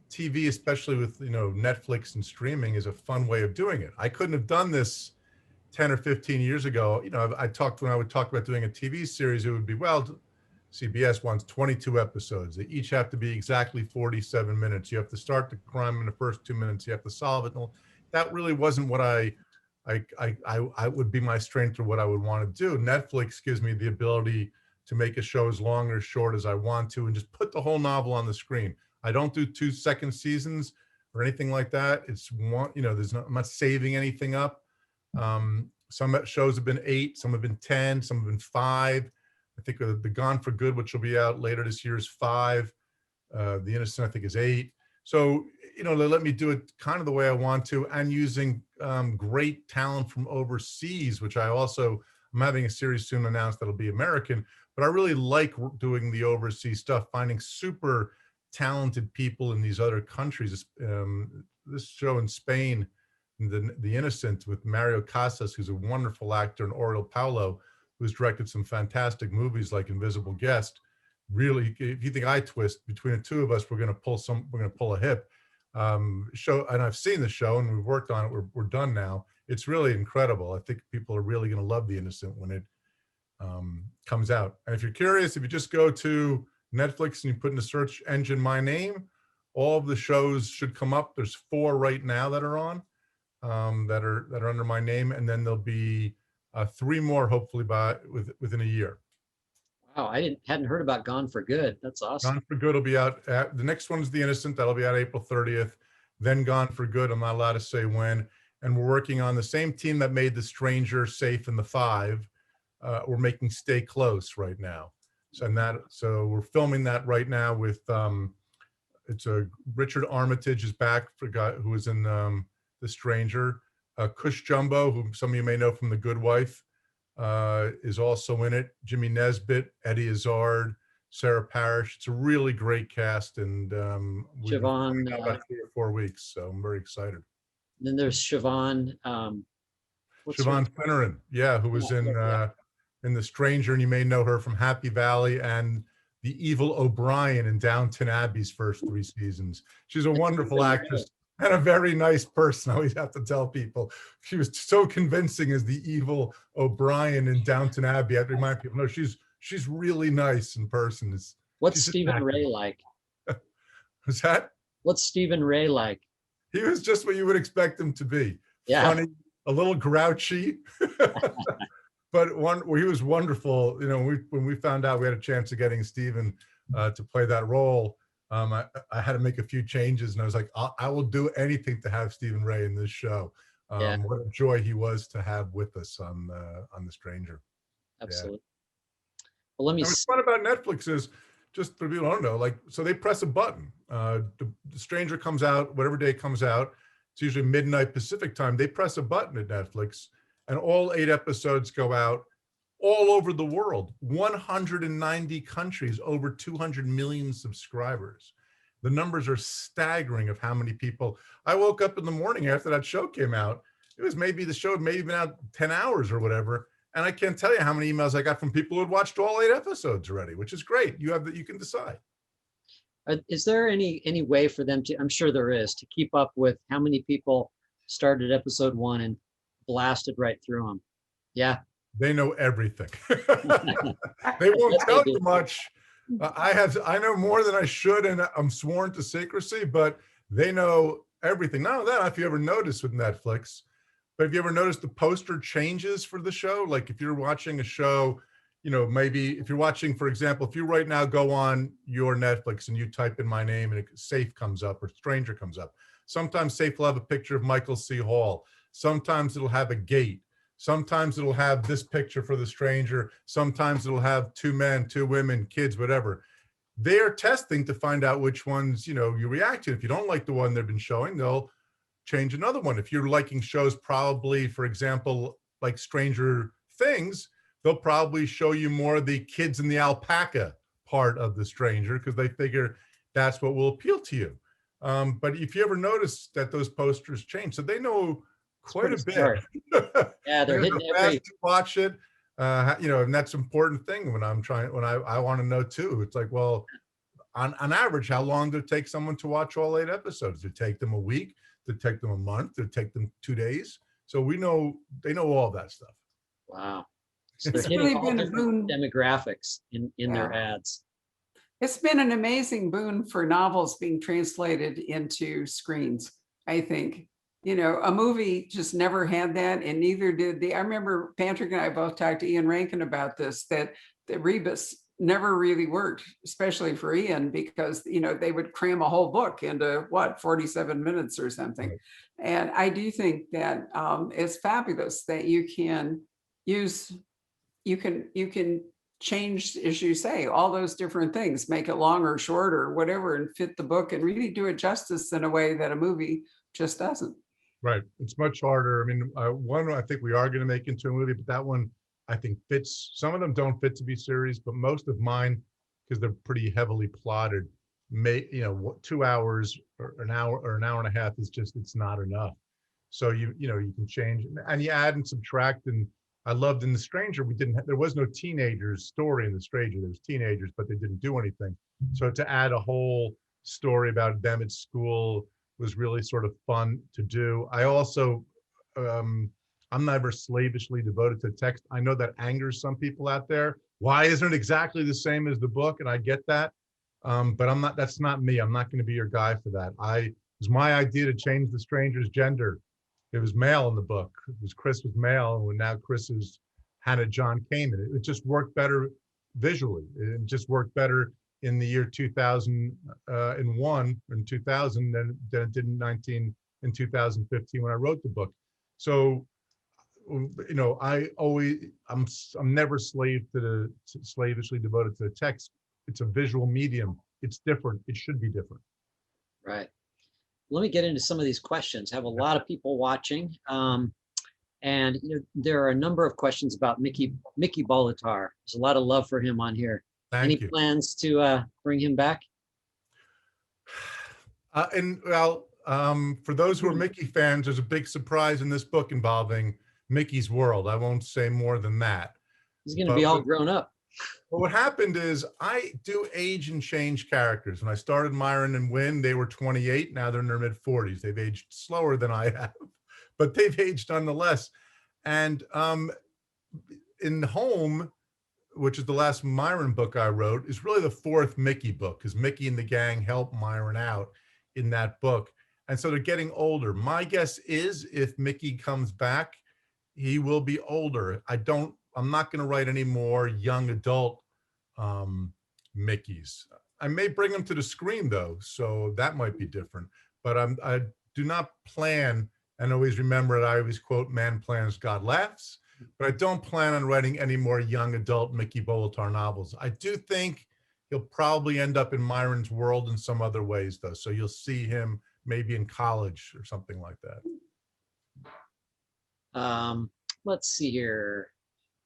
TV, especially with Netflix and streaming, is a fun way of doing it. I couldn't have done this 10 or 15 years ago. When I would talk about doing a TV series, it would be, CBS wants 22 episodes. They each have to be exactly 47 minutes. You have to start the crime in the first 2 minutes. You have to solve it. That really wasn't what I would be my strength or what I would want to do. Netflix gives me the ability to make a show as long or as short as I want to, and just put the whole novel on the screen. I don't do 2-second seasons or anything like that. It's one, I'm not saving anything up. Some shows have been 8, some have been 10, some have been 5. I think the Gone for Good, which will be out later this year, is 5. The Innocent, I think, is 8. So, they let me do it kind of the way I want to, and using great talent from overseas, which I'm having a series soon announced that'll be American, but I really like doing the overseas stuff, finding super talented people in these other countries. This show in Spain, the Innocent, with Mario Casas, who's a wonderful actor, and Oriol Paulo, who's directed some fantastic movies like Invisible Guest. Really, if you think I twist, between the two of us, we're going to pull a hip. Show, and I've seen the show and we've worked on it. We're done now. It's really incredible. I think people are really going to love The Innocent when it comes out. And if you're curious, if you just go to Netflix and you put in the search engine my name, all of the shows should come up. There's 4 right now that are on. that are under my name, and then there'll be 3 more hopefully within a year. Wow, I hadn't heard about Gone for Good. That's awesome. Gone for Good will be out. The next one's The Innocent. That'll be out April 30th. Then Gone for Good. I'm not allowed to say when. And we're working on the same team that made The Stranger, Safe, and The Five. We're making Stay Close right now. So we're filming that right now with Richard Armitage is back, who was in The Stranger. Cush Jumbo, who some of you may know from The Good Wife, is also in it. Jimmy Nesbitt, Eddie Izzard, Sarah Parrish. It's a really great cast, and we've been Siobhan, filming about 3 or 4 weeks, so I'm very excited. then there's Siobhan. What's her- Siobhan Finneran, yeah, who was in The Stranger, and you may know her from Happy Valley and the evil O'Brien in Downton Abbey's first 3 seasons. She's a wonderful actress and a very nice person. I always have to tell people she was so convincing as the evil O'Brien in Downton Abbey. I have to remind people, no, she's really nice in person. What's Stephen Ray like? Was that? What's Stephen Ray like? He was just what you would expect him to be. Yeah. Funny, a little grouchy, but he was wonderful. You know, when we found out we had a chance of getting Stephen to play that role, I had to make a few changes, and I was like, I will do anything to have Stephen Ray in this show. What a joy he was to have with us on The Stranger. Absolutely. Yeah. Well, let me. What's fun about Netflix is, just for people who don't know, like, so they press a button. The Stranger comes out, whatever day it comes out. It's usually midnight Pacific time. They press a button at Netflix, and all 8 episodes go out all over the world. 190 countries, over 200 million subscribers. The numbers are staggering of how many people. I woke up in the morning after that show came out. It was the show had maybe been out 10 hours or whatever. And I can't tell you how many emails I got from people who had watched all 8 episodes already, which is great. You can decide. Is there any way for them to, I'm sure there is, to keep up with how many people started episode 1 and blasted right through them? Yeah. They know everything. They won't tell you much. I know more than I should, and I'm sworn to secrecy, but they know everything. Not only that, if you ever notice with Netflix, but have you ever noticed the poster changes for the show? Like if you're watching a show, you know, maybe if you're watching, for example, if you right now go on your Netflix and you type in my name and Safe comes up or Stranger comes up, sometimes Safe will have a picture of Michael C. Hall. Sometimes it'll have a gate. Sometimes it'll have this picture for The Stranger. Sometimes it'll have 2 men, 2 women, kids, whatever. They're testing to find out which ones, you know, you react to. If you don't like the one they've been showing, they'll change another one. If you're liking shows, probably, for example, like Stranger Things, they'll probably show you more of the kids in the alpaca part of The Stranger because they figure that's what will appeal to you. But if you ever notice that those posters change, so they know quite a bit. Yeah, they're hitting every. To watch it, you know, and that's an important thing when I want to know too. It's like, well, on average, how long did it take someone to watch all 8 episodes? Did it take them a week? Did it take them a month? Did it take them 2 days? So they know all that stuff. Wow. So It's they're hitting really all been a different boon. demographics in their ads. It's been an amazing boon for novels being translated into screens, I think. You know, a movie just never had that, and neither did I remember Patrick and I both talked to Ian Rankin about this, that the rebus never really worked, especially for Ian, because, you know, they would cram a whole book into 47 minutes or something. Right. And I do think that it's fabulous that you can change, as you say, all those different things, make it longer, shorter, whatever, and fit the book and really do it justice in a way that a movie just doesn't. Right. It's much harder. I mean, one I think we are going to make into a movie, but that one I think fits. Some of them don't fit to be series, but most of mine, because they're pretty heavily plotted, 2 hours or an hour and a half is just, it's not enough. So you can change and you add and subtract. And I loved in The Stranger, there was no teenagers story in The Stranger. There was teenagers, but they didn't do anything. So to add a whole story about them at school was really sort of fun to do. I also, I'm never slavishly devoted to text. I know that angers some people out there. Why isn't it exactly the same as the book? And I get that, but that's not me. I'm not going to be your guy for that. It was my idea to change The Stranger's gender It was male in the book. It was Chris was male, and now Chris is Hannah John Kamen. It just worked better visually. It just worked better in the year 2001 and 2000 than it did in 2015 when I wrote the book. So, you know, I'm never slavishly devoted to the text. It's a visual medium. It's different. It should be different. Right. Let me get into some of these questions. I have a lot of people watching. And you know, there are a number of questions about Mickey Bolitar. There's a lot of love for him on here. Any plans to bring him back? For those who are Mickey fans, there's a big surprise in this book involving Mickey's world. I won't say more than that. He's going to be all grown up. Well, what happened is I do age and change characters. When I started Myron and Wynn, they were 28. Now they're in their mid 40s. They've aged slower than I have, but they've aged nonetheless. And in Home, which is the last Myron book I wrote, is really the fourth Mickey book, because Mickey and the gang help Myron out in that book. And so they're getting older. My guess is if Mickey comes back, he will be older. I'm not going to write any more young adult Mickeys. I may bring him to the screen though, so that might be different. But I do not plan, and always remember that I always quote, "Man plans, God laughs." But I don't plan on writing any more young adult Mickey Bolitar novels. I do think he'll probably end up in Myron's world in some other ways though. So you'll see him maybe in college or something like that. Let's see here.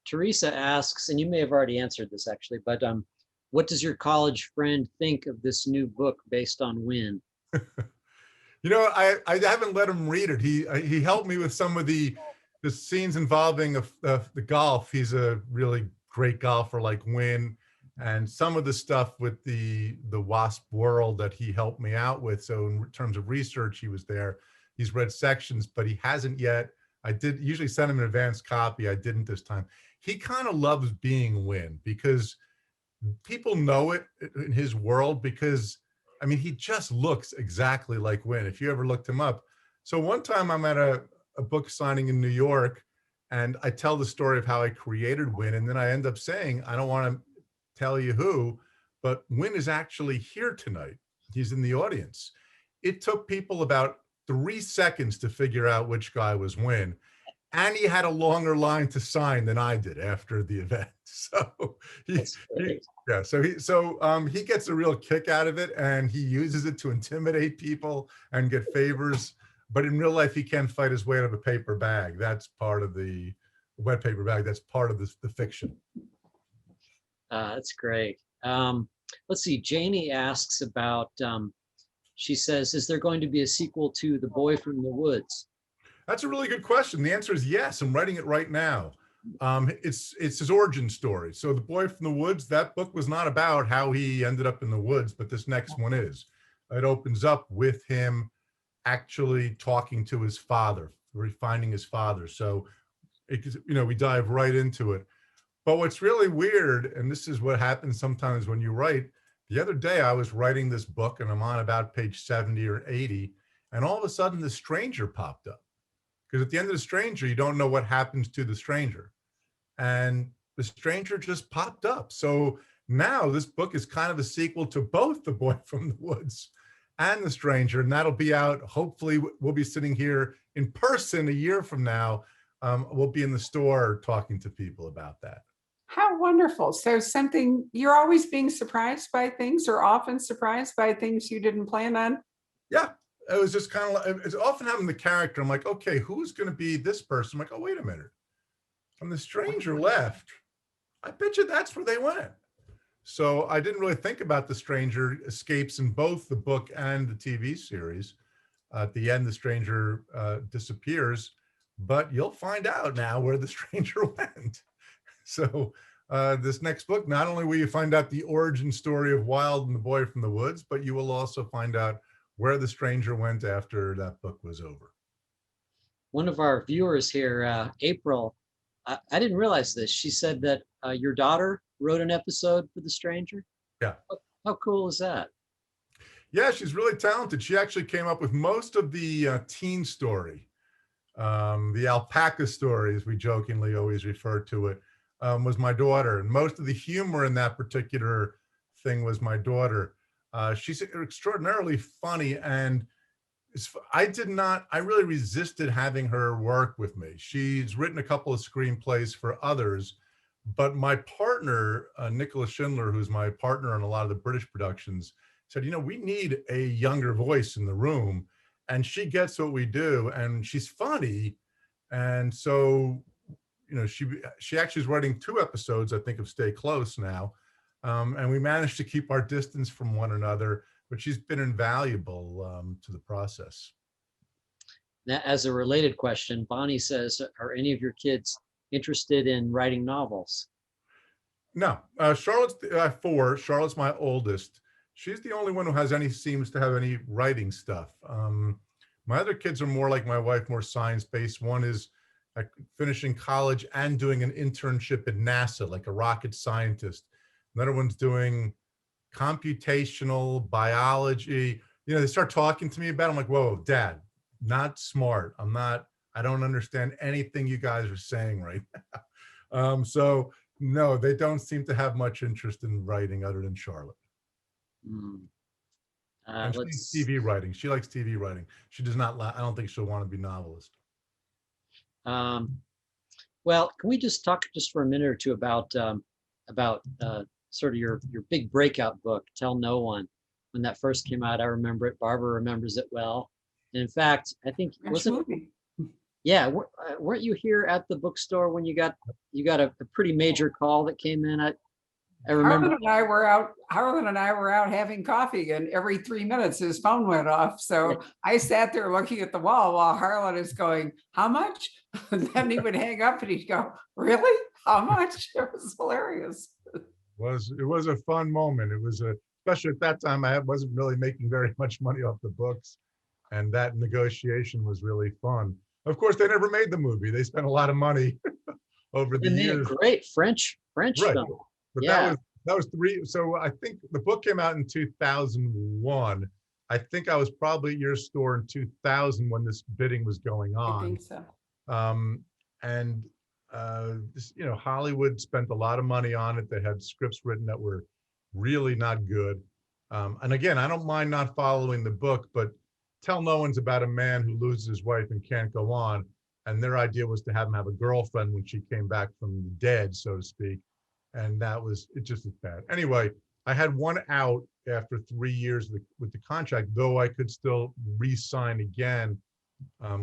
Teresa asks, and you may have already answered this actually, but what does your college friend think of this new book based on Wynn? You know, I haven't let him read it. He helped me with some of the scenes involving the golf. He's a really great golfer like Wynn, and some of the stuff with the WASP world that he helped me out with. So in terms of research, he was there. He's read sections, but he hasn't yet. I did usually send him an advanced copy. I didn't this time. He kind of loves being Wynn because people know it in his world because, I mean, he just looks exactly like Wynn if you ever looked him up. So one time I'm at a book signing in New York and I tell the story of how I created Wynn, and then I end up saying, I don't want to tell you who, but Wynn is actually here tonight. He's in the audience. It took people about 3 seconds to figure out which guy was Wynn. And he had a longer line to sign than I did after the event. So he gets a real kick out of it, and he uses it to intimidate people and get favors. But in real life, he can't fight his way out of a paper bag. That's part of the wet paper bag. That's part of the fiction. That's great. Let's see. Janie asks about. She says, "Is there going to be a sequel to The Boy from the Woods?" That's a really good question. The answer is yes. I'm writing it right now. It's his origin story. So The Boy from the Woods, that book was not about how he ended up in the woods, but this next one is. It opens up with him actually talking to his father, finding his father. So, we dive right into it. But what's really weird, and this is what happens sometimes when you write, the other day I was writing this book and I'm on about page 70 or 80, and all of a sudden the stranger popped up. Because at the end of The Stranger, you don't know what happens to the stranger. And the stranger just popped up. So now this book is kind of a sequel to both The Boy from the Woods and The Stranger. And that'll be out. Hopefully we'll be sitting here in person a year from now. We'll be in the store talking to people about that. How wonderful. So you're always being surprised by things, or often surprised by things you didn't plan on? Yeah. It was just kind of like, it's often having the character. I'm like, okay, who's going to be this person? I'm like, oh, wait a minute. And the stranger left. I bet you that's where they went. So I didn't really think about the stranger escapes in both the book and the TV series. At the end, the stranger disappears, but you'll find out now where the stranger went. So this next book, not only will you find out the origin story of Wild and the Boy from the Woods, but you will also find out where the stranger went after that book was over. One of our viewers here, April, I didn't realize this. She said that your daughter wrote an episode for The Stranger. Yeah. How cool is that? Yeah, she's really talented. She actually came up with most of the teen story. The alpaca story, as we jokingly always refer to it, was my daughter. And most of the humor in that particular thing was my daughter. She's extraordinarily funny, and I really resisted having her work with me. She's written a couple of screenplays for others, but my partner, Nicholas Schindler, who's my partner on a lot of the British productions, said, we need a younger voice in the room. And she gets what we do, and she's funny. And so, she actually is writing 2 episodes, I think, of Stay Close now. And we managed to keep our distance from one another, but she's been invaluable to the process. Now, as a related question, Bonnie says, are any of your kids interested in writing novels? No, Charlotte's 4. Charlotte's my oldest. She's the only one who seems to have any writing stuff. My other kids are more like my wife, more science-based. One is finishing college and doing an internship at NASA, like a rocket scientist. Another one's doing computational biology. They start talking to me about it. I'm like, whoa, Dad, not smart. I don't understand anything you guys are saying right now. So no, they don't seem to have much interest in writing other than Charlotte. And she's TV writing. She likes TV writing. She does not, I don't think she'll want to be novelist. Well, can we just talk just for a minute or two about sort of your big breakout book, Tell No One? When that first came out, I remember it. Barbara remembers it well. And in fact, I think yeah, weren't you here at the bookstore when you got a pretty major call that came in? I remember. Harlan and I were out having coffee, and every 3 minutes his phone went off. So I sat there looking at the wall while Harlan is going, "How much?" And then he would hang up and he'd go, "Really? How much?" It was hilarious. It was a fun moment. It was especially at that time, I wasn't really making very much money off the books, and that negotiation was really fun. Of course, they never made the movie. They spent a lot of money over the years. Great French right. film. But that was 3. So I think the book came out in 2001. I think I was probably at your store in 2000 when this bidding was going on. I think so. Hollywood spent a lot of money on it. They had scripts written that were really not good. And again, I don't mind not following the book, but Tell No One's about a man who loses his wife and can't go on. And their idea was to have him have a girlfriend when she came back from the dead, so to speak. And it just is bad. Anyway, I had one out after 3 years with the contract, though I could still re-sign again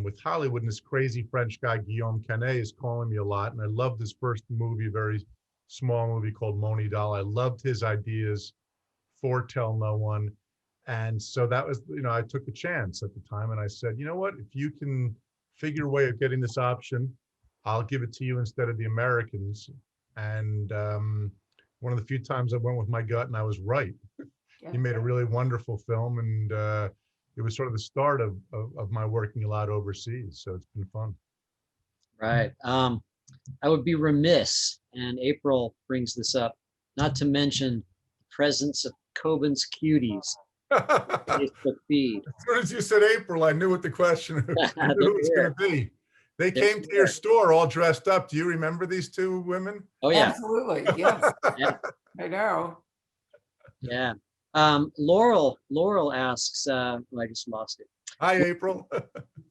with Hollywood. And this crazy French guy, Guillaume Canet, is calling me a lot. And I loved his first movie, a very small movie called Moni Doll. I loved his ideas for Tell No One. And so that was, I took a chance at the time. And I said, you know what, if you can figure a way of getting this option, I'll give it to you instead of the Americans. And one of the few times I went with my gut and I was right. He made a really wonderful film, and it was sort of the start of my working a lot overseas. So it's been fun. Right. I would be remiss, and April brings this up, not to mention the presence of Coben's Cuties Facebook feed. As soon as you said April, I knew what the question was going to be. They came to your store all dressed up. Do you remember these 2 women? Oh, yeah. Absolutely. Yes. Yeah. I know. Yeah. Laurel asks, I just lost it. Hi, April.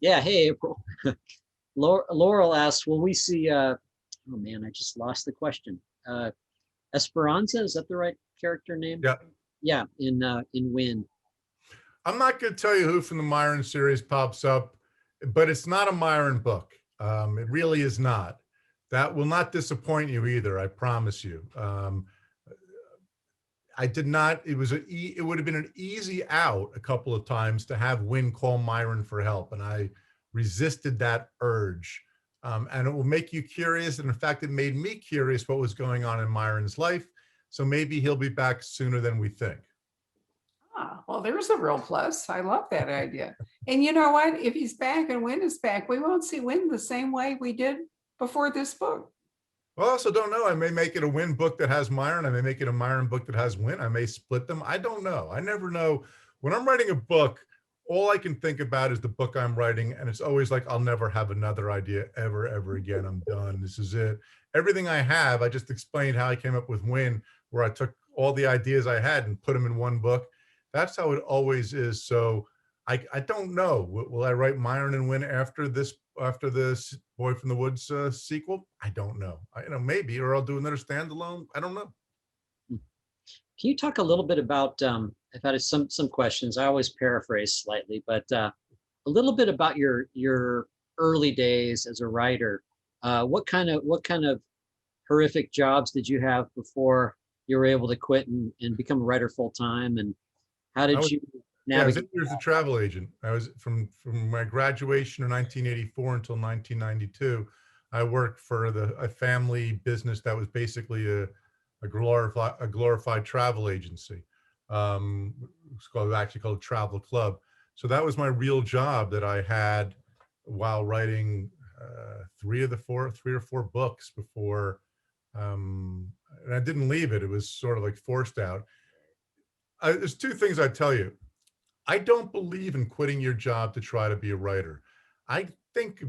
Yeah. Hey, April. Laurel asks, will we see, oh man, I just lost the question. Esperanza, is that the right character name? Yeah. Yeah, in Wind. I'm not going to tell you who from the Myron series pops up, but it's not a Myron book. It really is not. That will not disappoint you either, I promise you. I did not, it would have been an easy out a couple of times to have Wynn call Myron for help, and I resisted that urge. And it will make you curious, and in fact, it made me curious what was going on in Myron's life. So maybe he'll be back sooner than we think. Well, there's a real plus. I love that idea. And you know what? If he's back and Wynn is back, we won't see Wynn the same way we did before this book. Well, I also don't know. I may make it a Wynn book that has Myron. I may make it a Myron book that has Wynn. I may split them. I don't know. I never know. When I'm writing a book, all I can think about is the book I'm writing. And it's always like, I'll never have another idea ever again. I'm done. This is it. Everything I have, I just explained how I came up with Win, where I took all the ideas I had and put them in one book. That's how it always is. So I don't know. Will I write Myron and Win after this Boy from the Woods sequel? I don't know. Maybe, or I'll do another standalone. I don't know. Can you talk a little bit about, I've had some questions. I always paraphrase slightly, but a little bit about your early days as a writer. What kind of horrific jobs did you have before you were able to quit and become a writer full time? And how did you I was 8 navigate? years a travel agent. I was from my graduation in 1984 until 1992. I worked for a family business that was basically a glorified travel agency. Actually called Travel Club. So that was my real job that I had while writing three or four books before, and I didn't leave it. It was sort of like forced out. There's two things I'd tell you. I don't believe in quitting your job to try to be a writer. I think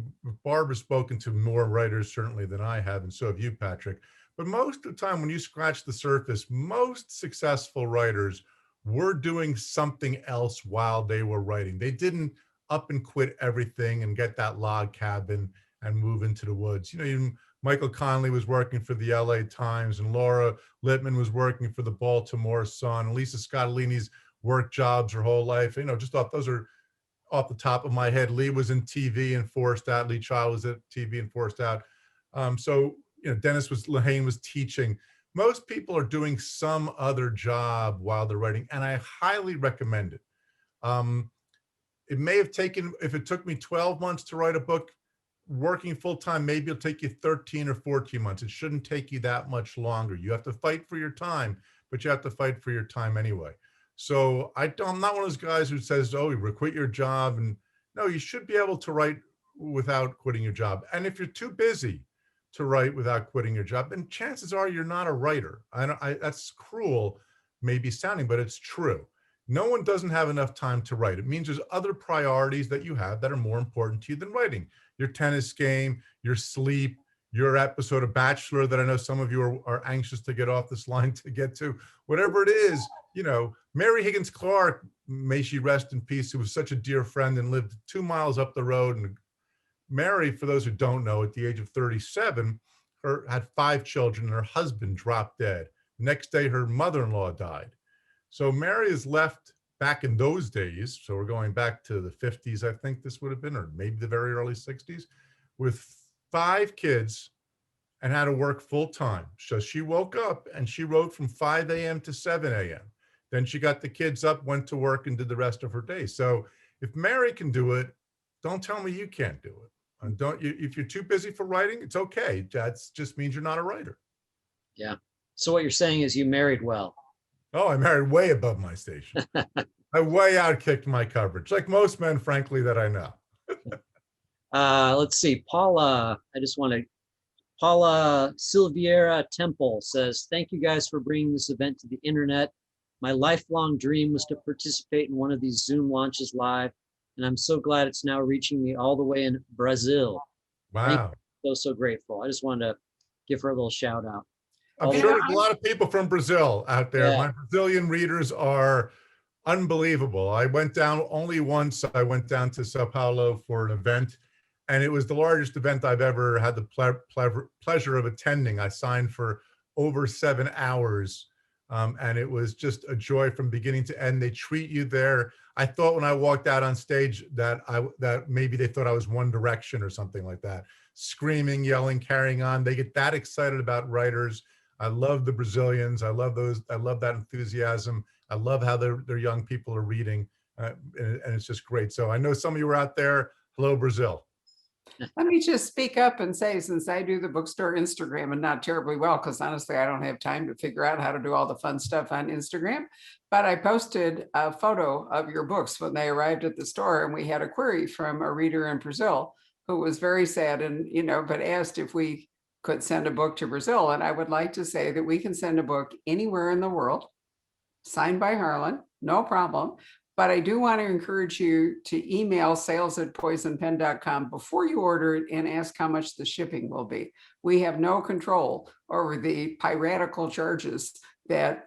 Barbara's spoken to more writers certainly than I have, and so have you, Patrick. But most of the time, when you scratch the surface, most successful writers were doing something else while they were writing. They didn't up and quit everything and get that log cabin and move into the woods. Even Michael Connelly was working for the LA Times, and Laura Littman was working for the Baltimore Sun. And Lisa Scottolini's worked jobs her whole life. Just thought those are off the top of my head. Lee was in TV and forced out. Lee Child was at TV and forced out. Dennis Lehane was teaching. Most people are doing some other job while they're writing, and I highly recommend it. It may have taken, if it took me 12 months to write a book, working full time, maybe it'll take you 13 or 14 months. It shouldn't take you that much longer. You have to fight for your time, but you have to fight for your time anyway. So I'm not one of those guys who says, oh, you quit your job. And no, you should be able to write without quitting your job. And if you're too busy to write without quitting your job, then chances are you're not a writer. That's cruel, maybe sounding, but it's true. No one doesn't have enough time to write. It means there's other priorities that you have that are more important to you than writing. Your tennis game, your sleep, your episode of Bachelor that I know some of you are anxious to get off this line to get to, whatever it is. Mary Higgins Clark, may she rest in peace, who was such a dear friend and lived 2 miles up the road. And Mary, for those who don't know, at the age of 37, had 5 children and her husband dropped dead. The next day, her mother-in-law died. So Mary is left back in those days. So we're going back to the 50s, I think this would have been, or maybe the very early 60s, with 5 kids and had to work full time. So she woke up and she wrote from 5 a.m. to 7 a.m. Then she got the kids up, went to work, and did the rest of her day. So if Mary can do it, don't tell me you can't do it. And if you're too busy for writing, it's okay. That just means you're not a writer. Yeah. So what you're saying is you married well. Oh, I married way above my station. I way outkicked my coverage, like most men, frankly, that I know. Let's see. Paula Silviera Temple says, thank you guys for bringing this event to the internet. My lifelong dream was to participate in one of these Zoom launches live, and I'm so glad it's now reaching me all the way in Brazil. Wow. So grateful. I just wanted to give her a little shout out. I'm sure there's a lot of people from Brazil out there. Yeah. My Brazilian readers are unbelievable. I went down only once. I went down to Sao Paulo for an event, and it was the largest event I've ever had the pleasure of attending. I signed for over 7 hours, and it was just a joy from beginning to end. They treat you there. I thought when I walked out on stage that maybe they thought I was One Direction or something like that. Screaming, yelling, carrying on. They get that excited about writers. I love the Brazilians. I love that enthusiasm. I love how their young people are reading, and it's just great. So I know some of you are out there. Hello, Brazil. Let me just speak up and say, since I do the bookstore Instagram, and not terribly well, because honestly, I don't have time to figure out how to do all the fun stuff on Instagram, but I posted a photo of your books when they arrived at the store, and we had a query from a reader in Brazil who was very sad and, but asked if we could send a book to Brazil. And I would like to say that we can send a book anywhere in the world, signed by Harlan, no problem. But I do want to encourage you to email sales@poisonpen.com before you order it and ask how much the shipping will be. We have no control over the piratical charges that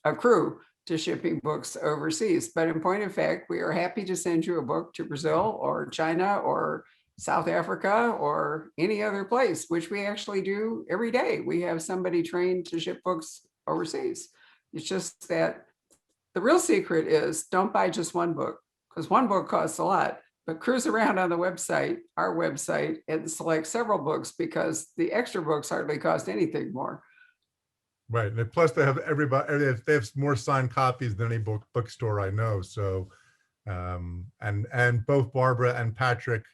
accrue to shipping books overseas. But in point of fact, we are happy to send you a book to Brazil or China or South Africa or any other place, which we actually do every day. We have somebody trained to ship books overseas. It's just that the real secret is don't buy just one book, because one book costs a lot, but cruise around on the website, our website, and select several books, because the extra books hardly cost anything more. Right, and plus they have everybody. They have more signed copies than any bookstore I know. So, and both Barbara and Patrick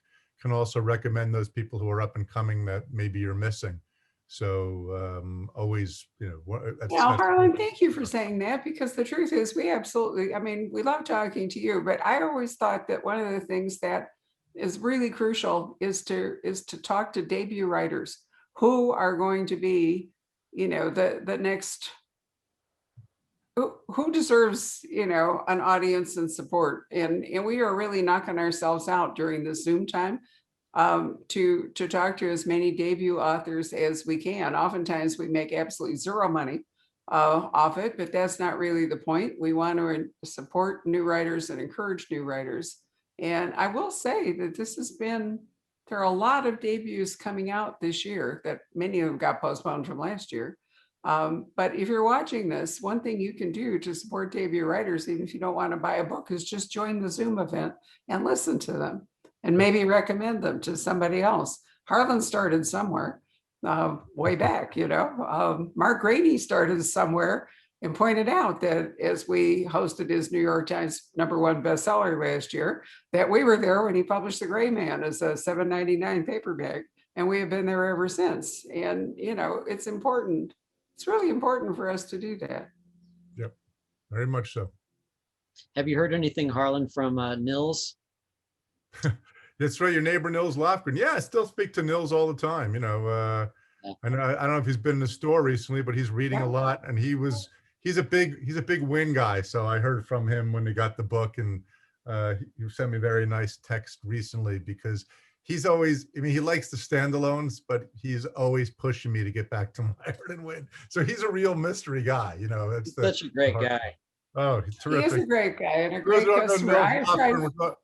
can also recommend those people who are up and coming that maybe you're missing. So always, Now, Harlan, thank you for saying that, because the truth is we absolutely, I mean, we love talking to you, but I always thought that one of the things that is really crucial is to talk to debut writers who are going to be, the next, who deserves, an audience and support. And we are really knocking ourselves out during the Zoom time to talk to as many debut authors as we can. Oftentimes we make absolutely zero money off it, but that's not really the point. We want to support new writers and encourage new writers. And I will say that there are a lot of debuts coming out this year that many of them got postponed from last year. But if you're watching this, one thing you can do to support debut writers, even if you don't want to buy a book, is just join the Zoom event and listen to them and maybe recommend them to somebody else. Harlan started somewhere way back, Mark Grady started somewhere and pointed out that as we hosted his New York Times #1 bestseller last year, that we were there when he published The Gray Man as a $7.99 paperback. And we have been there ever since. And, it's important. It's really important for us to do that. Yep, very much so. Have you heard anything, Harlan, from Nils? That's right, your neighbor Nils Lofgren. Yeah, I still speak to Nils all the time. And I don't know if he's been in the store recently, but he's reading a lot, and he's a big win guy. So I heard from him when he got the book, and he sent me a very nice text recently, because he's always, he likes the standalones, but he's always pushing me to get back to Myron and Win. So he's a real mystery guy. That's such a great guy. Oh, he's terrific. He is a great guy and a great customer.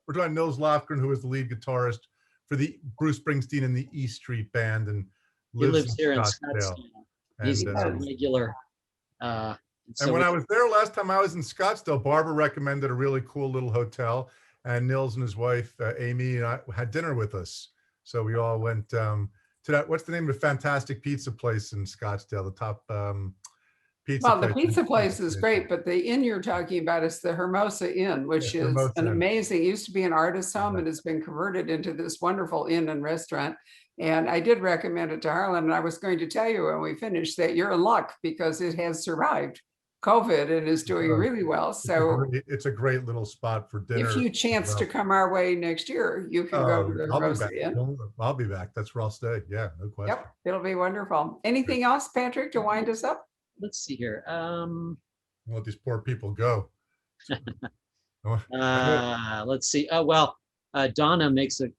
We're talking Nils Lofgren, who is the lead guitarist for the Bruce Springsteen and the E Street Band, and he lives here in Scottsdale. He's a regular. And when I was there last time I was in Scottsdale, Barbara recommended a really cool little hotel, and Nils and his wife Amy and I had dinner with us. So we all went to that. What's the name of the fantastic pizza place in Scottsdale? The top. The pizza place is great, but the inn you're talking about is the Hermosa Inn, which is an amazing, used to be an artist's home and has been converted into this wonderful inn and restaurant. And I did recommend it to Harlan, and I was going to tell you when we finished that you're in luck, because it has survived COVID and is doing really well. So it's a great little spot for dinner. If you chance to come our way next year, you can go to the Hermosa Inn. I'll be back. That's where I'll stay. Yeah, no question. Yep, it'll be wonderful. Anything else, Patrick, to wind us up? Let's see here. Let these poor people go. Let's see. Oh, well, Donna makes a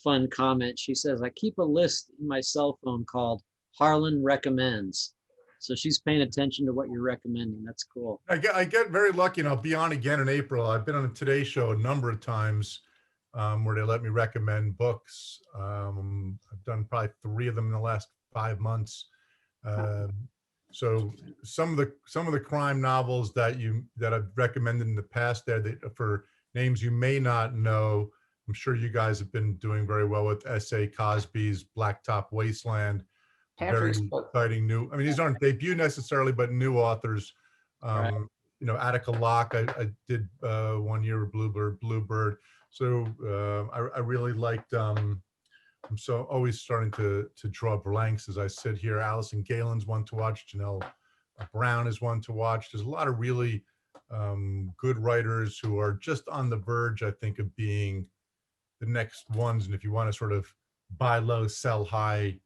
fun comment. She says, I keep a list in my cell phone called Harlan Recommends. So she's paying attention to what you're recommending. That's cool. I get very lucky, and I'll be on again in April. I've been on the Today Show a number of times where they let me recommend books. I've done probably 3 of them in the last 5 months. So some of the crime novels that I've recommended in the past there, for names you may not know, I'm sure you guys have been doing very well with S.A. Cosby's Blacktop Wasteland. Very exciting new. These aren't debut necessarily, but new authors. Right. Attica Locke. I did 1 year with Bluebird. So I really liked. I'm so always starting to draw blanks as I sit here. Allison Galen's one to watch. Janelle Brown is one to watch. There's a lot of really good writers who are just on the verge, I think, of being the next ones. And if you want to sort of buy low, sell high,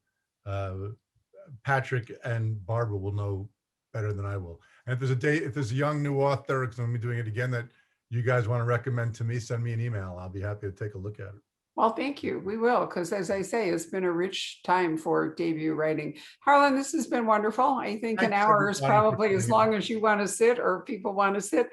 Patrick and Barbara will know better than I will. And if there's a young new author, because I'm going to be doing it again, that you guys want to recommend to me, send me an email. I'll be happy to take a look at it. Well, thank you. We will, because as I say, it's been a rich time for debut writing. Harlan, this has been wonderful. I think an Thanks, hour is everybody, for probably as tuning in. long as you want to sit or people want to sit.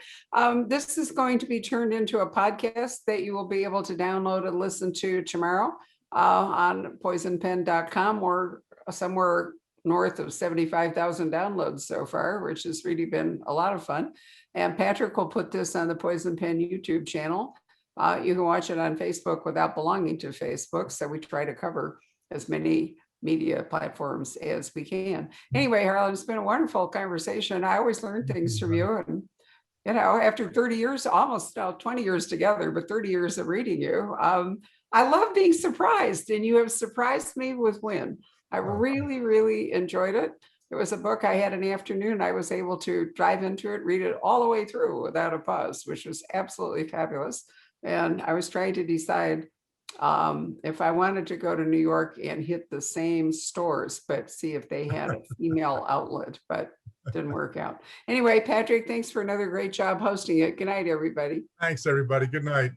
This is going to be turned into a podcast that you will be able to download and listen to tomorrow on poisonpen.com or somewhere north of 75,000 downloads so far, which has really been a lot of fun. And Patrick will put this on the Poison Pen YouTube channel. You can watch it on Facebook without belonging to Facebook. So we try to cover as many media platforms as we can. Anyway, Harlan, it's been a wonderful conversation. I always learn things from you. And, you know, after 30 years, almost 20 years together, but 30 years of reading you, I love being surprised. And you have surprised me with Win. I really, really enjoyed it. It was a book I had an afternoon. I was able to drive into it, read it all the way through without a pause, which was absolutely fabulous. And I was trying to decide if I wanted to go to New York and hit the same stores, but see if they had a female outlet, but didn't work out. Anyway, Patrick, thanks for another great job hosting it. Good night, everybody. Thanks, everybody. Good night.